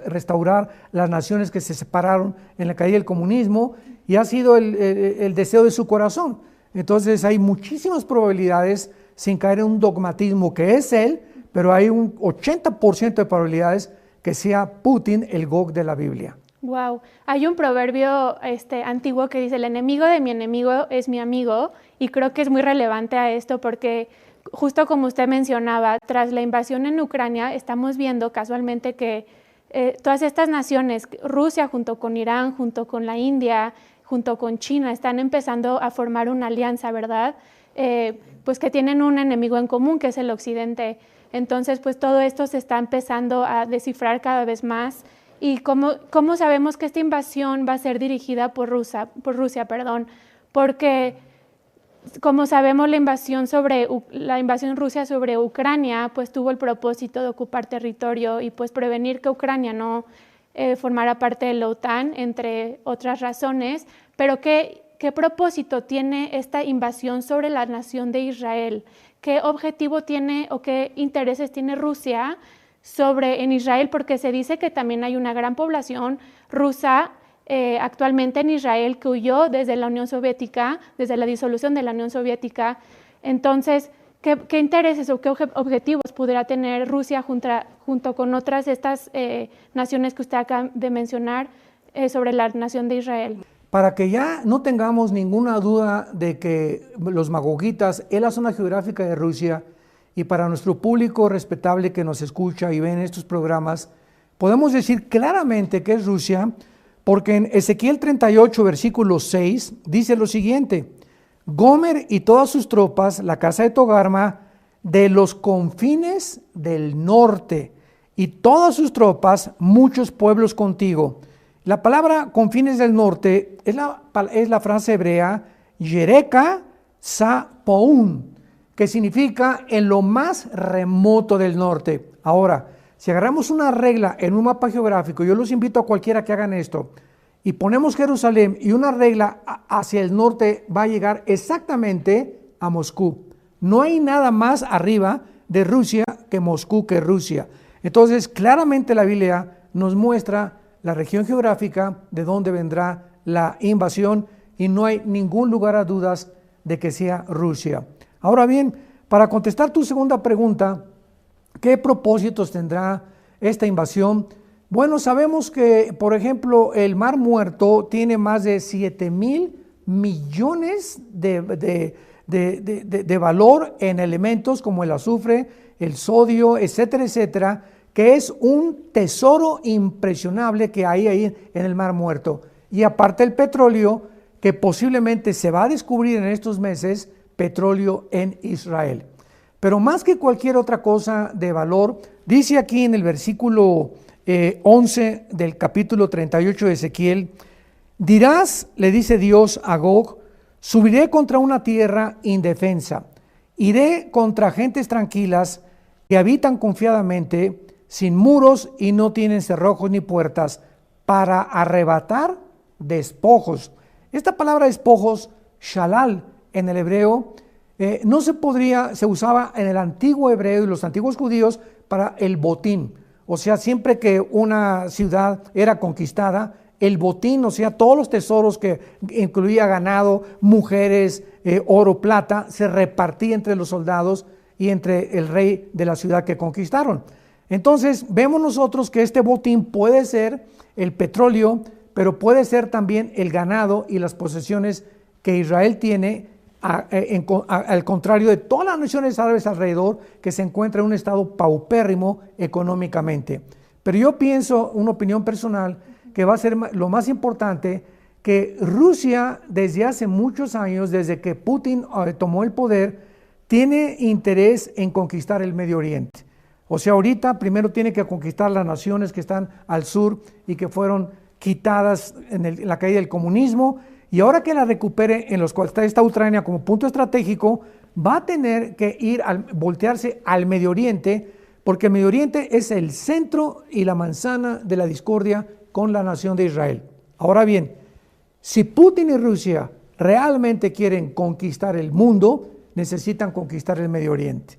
restaurar las naciones que se separaron en la caída del comunismo, y ha sido el deseo de su corazón. Entonces hay muchísimas probabilidades, sin caer en un dogmatismo que es él, pero hay un 80% de probabilidades que sea Putin el Gog de la Biblia. Wow, hay un proverbio antiguo que dice: el enemigo de mi enemigo es mi amigo, y creo que es muy relevante a esto porque justo como usted mencionaba, tras la invasión en Ucrania estamos viendo casualmente que todas estas naciones, Rusia junto con Irán, junto con la India, junto con China, están empezando a formar una alianza, ¿verdad? Pues que tienen un enemigo en común, que es el Occidente. Entonces, pues todo esto se está empezando a descifrar cada vez más. ¿Y cómo sabemos que esta invasión va a ser dirigida por Rusia? Porque, como sabemos, la invasión rusa sobre Ucrania, pues tuvo el propósito de ocupar territorio y pues prevenir que Ucrania no formara parte de la OTAN, entre otras razones. Pero ¿qué propósito tiene esta invasión sobre la nación de Israel? ¿Qué objetivo tiene o qué intereses tiene Rusia en Israel? Porque se dice que también hay una gran población rusa actualmente en Israel que huyó desde la Unión Soviética, desde la disolución de la Unión Soviética. Entonces, ¿qué intereses o qué objetivos pudiera tener Rusia junto con otras de estas naciones que usted acaba de mencionar sobre la nación de Israel? Para que ya no tengamos ninguna duda de que los magogitas es la zona geográfica de Rusia, y para nuestro público respetable que nos escucha y ve en estos programas, podemos decir claramente que es Rusia, porque en Ezequiel 38, versículo 6, dice lo siguiente: Gomer y todas sus tropas, la casa de Togarma, de los confines del norte, y todas sus tropas, muchos pueblos contigo. La palabra confines del norte es la frase hebrea Yereka Sapoun, que significa en lo más remoto del norte. Ahora, Si agarramos una regla en un mapa geográfico, yo los invito a cualquiera que hagan esto, y ponemos Jerusalén y una regla hacia el norte va a llegar exactamente a Moscú. No hay nada más arriba de Rusia que Moscú, que Rusia. Entonces, claramente la Biblia nos muestra la región geográfica de donde vendrá la invasión y no hay ningún lugar a dudas de que sea Rusia. Ahora bien, para contestar tu segunda pregunta, ¿qué propósitos tendrá esta invasión? Bueno, sabemos que, por ejemplo, el Mar Muerto tiene más de 7,000 millones de valor en elementos como el azufre, el sodio, etcétera, etcétera, que es un tesoro impresionable que hay ahí en el Mar Muerto. Y aparte el petróleo, que posiblemente se va a descubrir en estos meses, petróleo en Israel. Pero más que cualquier otra cosa de valor, dice aquí en el versículo 11 del capítulo 38 de Ezequiel, dirás, le dice Dios a Gog, subiré contra una tierra indefensa, iré contra gentes tranquilas que habitan confiadamente, sin muros y no tienen cerrojos ni puertas, para arrebatar despojos. Esta palabra despojos, shalal, en el hebreo, se usaba en el antiguo hebreo y los antiguos judíos para el botín. O sea, siempre que una ciudad era conquistada, el botín, o sea, todos los tesoros que incluía ganado, mujeres, oro, plata, se repartía entre los soldados y entre el rey de la ciudad que conquistaron. Entonces, vemos nosotros que este botín puede ser el petróleo, pero puede ser también el ganado y las posesiones que Israel tiene, al contrario de todas las naciones árabes alrededor, que se encuentra en un estado paupérrimo económicamente. Pero yo pienso, una opinión personal, que va a ser lo más importante, que Rusia desde hace muchos años, desde que Putin tomó el poder, tiene interés en conquistar el Medio Oriente. O sea, ahorita primero tiene que conquistar las naciones que están al sur y que fueron quitadas en la caída del comunismo, y ahora que la recupere, en los cuales está Ucrania como punto estratégico, va a tener que voltearse al Medio Oriente, porque el Medio Oriente es el centro y la manzana de la discordia con la nación de Israel. Ahora bien, si Putin y Rusia realmente quieren conquistar el mundo, necesitan conquistar el Medio Oriente,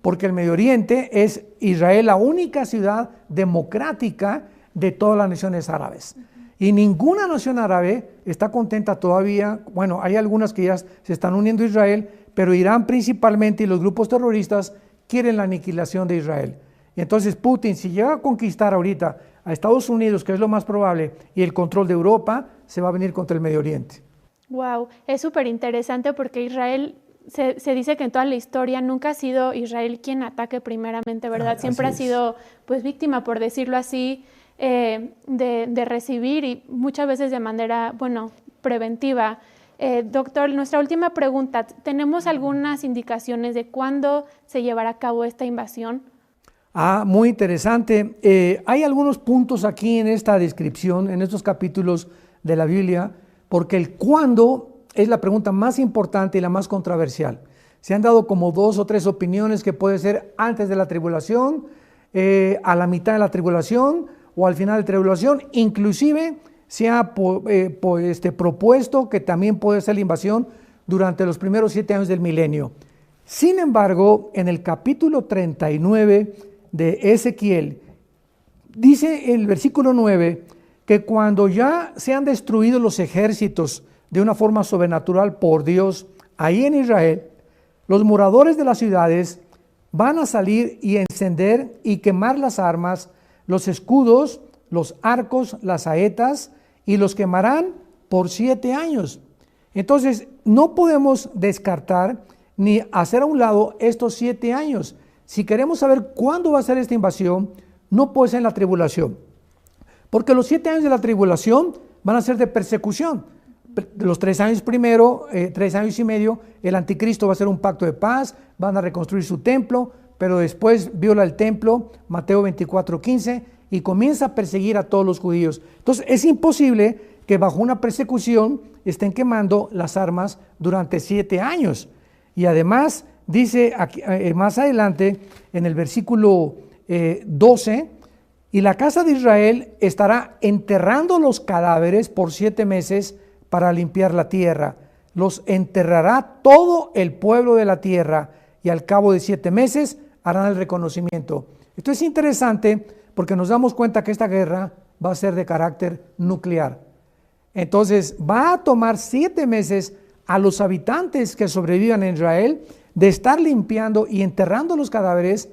porque el Medio Oriente es Israel, la única ciudad democrática de todas las naciones árabes. Y ninguna nación árabe está contenta todavía. Bueno, hay algunas que ya se están uniendo a Israel, pero Irán principalmente y los grupos terroristas quieren la aniquilación de Israel. Y entonces Putin, si llega a conquistar ahorita a Estados Unidos, que es lo más probable, y el control de Europa, se va a venir contra el Medio Oriente. Wow, es súper interesante porque Israel, se dice que en toda la historia nunca ha sido Israel quien ataque primeramente, ¿verdad? Siempre ha sido pues víctima, por decirlo así, de recibir, y muchas veces de manera, preventiva. Doctor, nuestra última pregunta, ¿tenemos algunas indicaciones de cuándo se llevará a cabo esta invasión? Muy interesante. Hay algunos puntos aquí en esta descripción, en estos capítulos de la Biblia, porque el cuándo es la pregunta más importante y la más controversial. Se han dado como 2 o 3 opiniones, que puede ser antes de la tribulación, a la mitad de la tribulación o al final de la tribulación. Inclusive se ha propuesto que también puede ser la invasión durante los primeros 7 años del milenio. Sin embargo, en el capítulo 39 de Ezequiel, dice el versículo 9, que cuando ya se han destruido los ejércitos de una forma sobrenatural por Dios ahí en Israel, los moradores de las ciudades van a salir y encender y quemar las armas, los escudos, los arcos, las saetas, y los quemarán por 7 años. Entonces, no podemos descartar ni hacer a un lado estos 7 años. Si queremos saber cuándo va a ser esta invasión, no puede ser en la tribulación, porque los 7 años de la tribulación van a ser de persecución. Los 3 años primero, 3 años y medio, el anticristo va a hacer un pacto de paz, van a reconstruir su templo, pero después viola el templo, Mateo 24:15, y comienza a perseguir a todos los judíos. Entonces es imposible que bajo una persecución estén quemando las armas durante 7 años. Y además dice aquí, más adelante en el versículo 12, y la casa de Israel estará enterrando los cadáveres por 7 meses para limpiar la tierra. Los enterrará todo el pueblo de la tierra y al cabo de 7 meses harán el reconocimiento. Esto es interesante porque nos damos cuenta que esta guerra va a ser de carácter nuclear. Entonces va a tomar 7 meses a los habitantes que sobrevivan en Israel de estar limpiando y enterrando los cadáveres.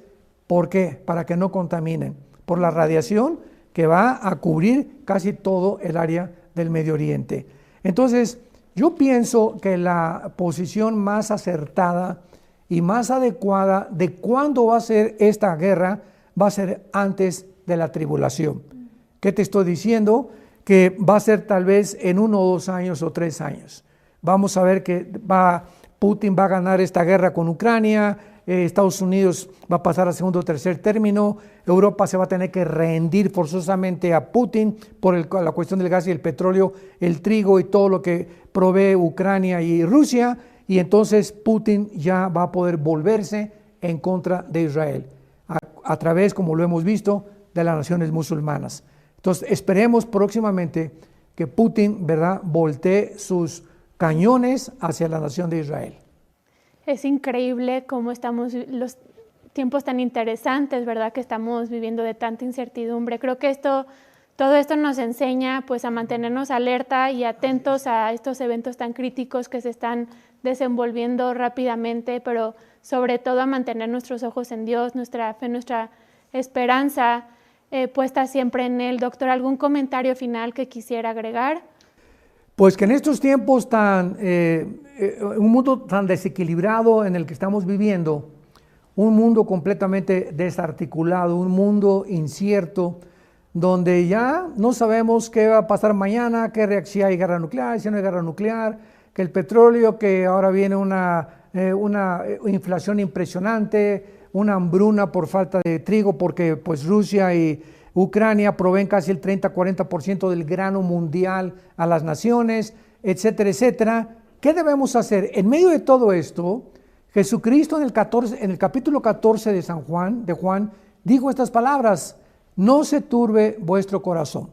¿Por qué? Para que no contaminen, por la radiación que va a cubrir casi todo el área del Medio Oriente. Entonces, yo pienso que la posición más acertada y más adecuada de cuándo va a ser esta guerra va a ser antes de la tribulación. ¿Qué te estoy diciendo? Que va a ser tal vez en 1 o 2 años o 3 años. Vamos a ver que Putin va a ganar esta guerra con Ucrania, Estados Unidos va a pasar a segundo o tercer término, Europa se va a tener que rendir forzosamente a Putin por la cuestión del gas y el petróleo, el trigo y todo lo que provee Ucrania y Rusia, y entonces Putin ya va a poder volverse en contra de Israel, a través, como lo hemos visto, de las naciones musulmanas. Entonces esperemos próximamente que Putin, ¿verdad?, voltee sus cañones hacia la nación de Israel. Es increíble cómo estamos, los tiempos tan interesantes, ¿verdad?, que estamos viviendo de tanta incertidumbre. Creo que todo esto nos enseña pues a mantenernos alerta y atentos a estos eventos tan críticos que se están desenvolviendo rápidamente, pero sobre todo a mantener nuestros ojos en Dios, nuestra fe, nuestra esperanza puesta siempre en Él. Doctor, ¿algún comentario final que quisiera agregar? Pues que en estos tiempos un mundo tan desequilibrado en el que estamos viviendo, un mundo completamente desarticulado, un mundo incierto, donde ya no sabemos qué va a pasar mañana, si hay guerra nuclear, si no hay guerra nuclear, que el petróleo, que ahora viene una inflación impresionante, una hambruna por falta de trigo, porque pues Rusia y Ucrania proveen casi el 30-40% del grano mundial a las naciones, etcétera, etcétera. ¿Qué debemos hacer? En medio de todo esto, Jesucristo en el capítulo 14 de Juan, dijo estas palabras: no se turbe vuestro corazón.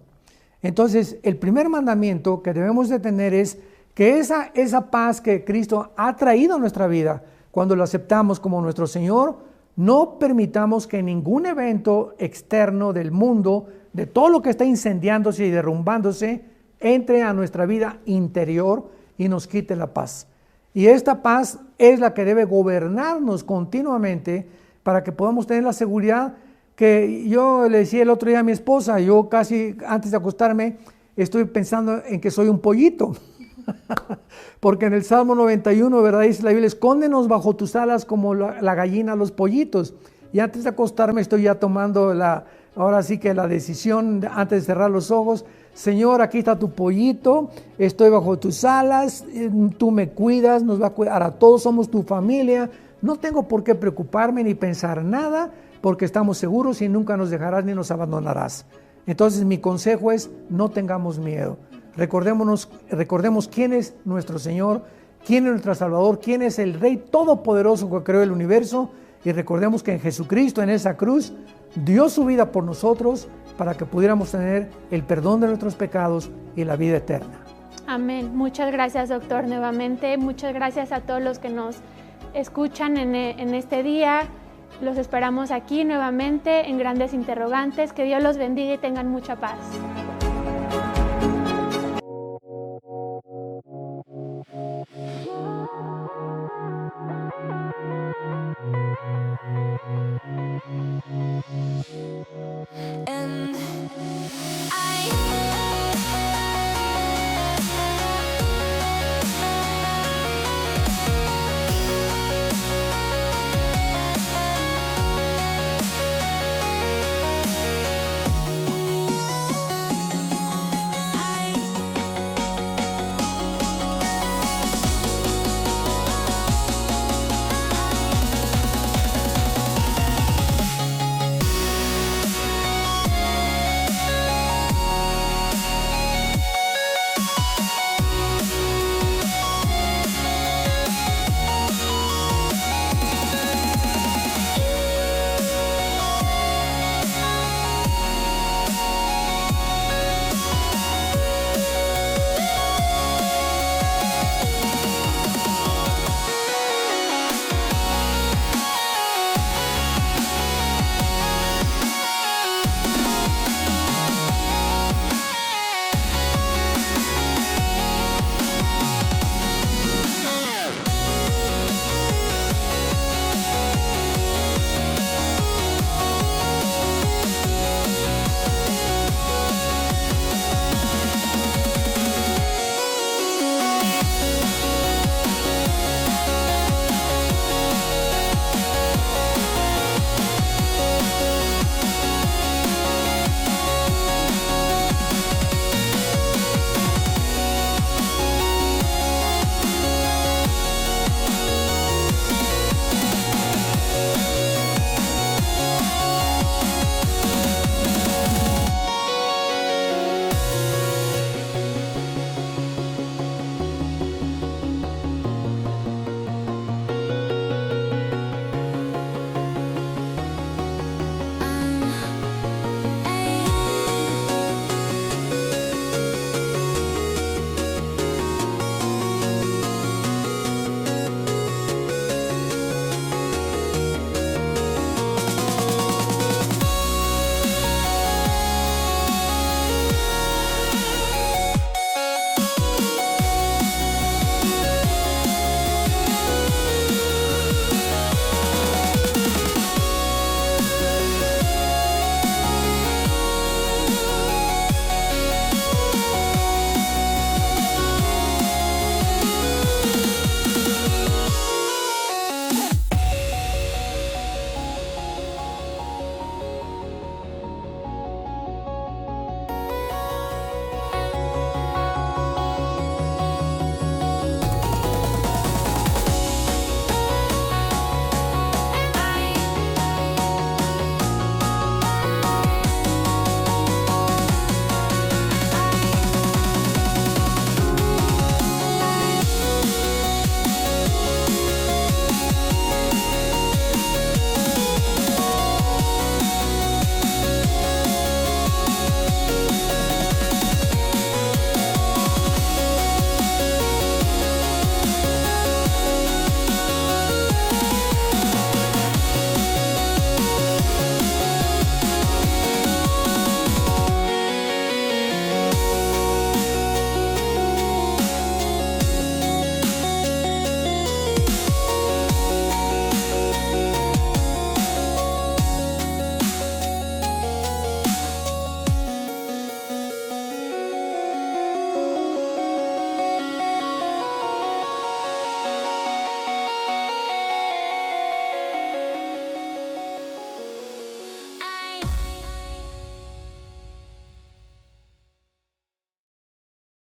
Entonces, el primer mandamiento que debemos de tener es que esa paz que Cristo ha traído a nuestra vida, cuando lo aceptamos como nuestro Señor, no permitamos que ningún evento externo del mundo, de todo lo que está incendiándose y derrumbándose, entre a nuestra vida interior y nos quite la paz. Y esta paz es la que debe gobernarnos continuamente para que podamos tener la seguridad que yo le decía el otro día a mi esposa. Yo casi antes de acostarme estoy pensando en que soy un pollito. Porque en el Salmo 91, ¿verdad?, dice la Biblia: escóndenos bajo tus alas como la gallina a los pollitos. Y antes de acostarme estoy ya tomando ahora sí que la decisión, antes de cerrar los ojos: Señor, aquí está tu pollito, estoy bajo tus alas, tú me cuidas, nos va a cuidar a todos, somos tu familia, no tengo por qué preocuparme ni pensar nada, porque estamos seguros y nunca nos dejarás ni nos abandonarás. Entonces mi consejo es: no tengamos miedo. Recordemos quién es nuestro Señor, quién es nuestro Salvador, quién es el Rey Todopoderoso que creó el universo, y recordemos que en Jesucristo, en esa cruz, dio su vida por nosotros para que pudiéramos tener el perdón de nuestros pecados y la vida eterna. Amén. Muchas gracias, doctor, nuevamente. Muchas gracias a todos los que nos escuchan en este día. Los esperamos aquí nuevamente en Grandes Interrogantes. Que Dios los bendiga y tengan mucha paz.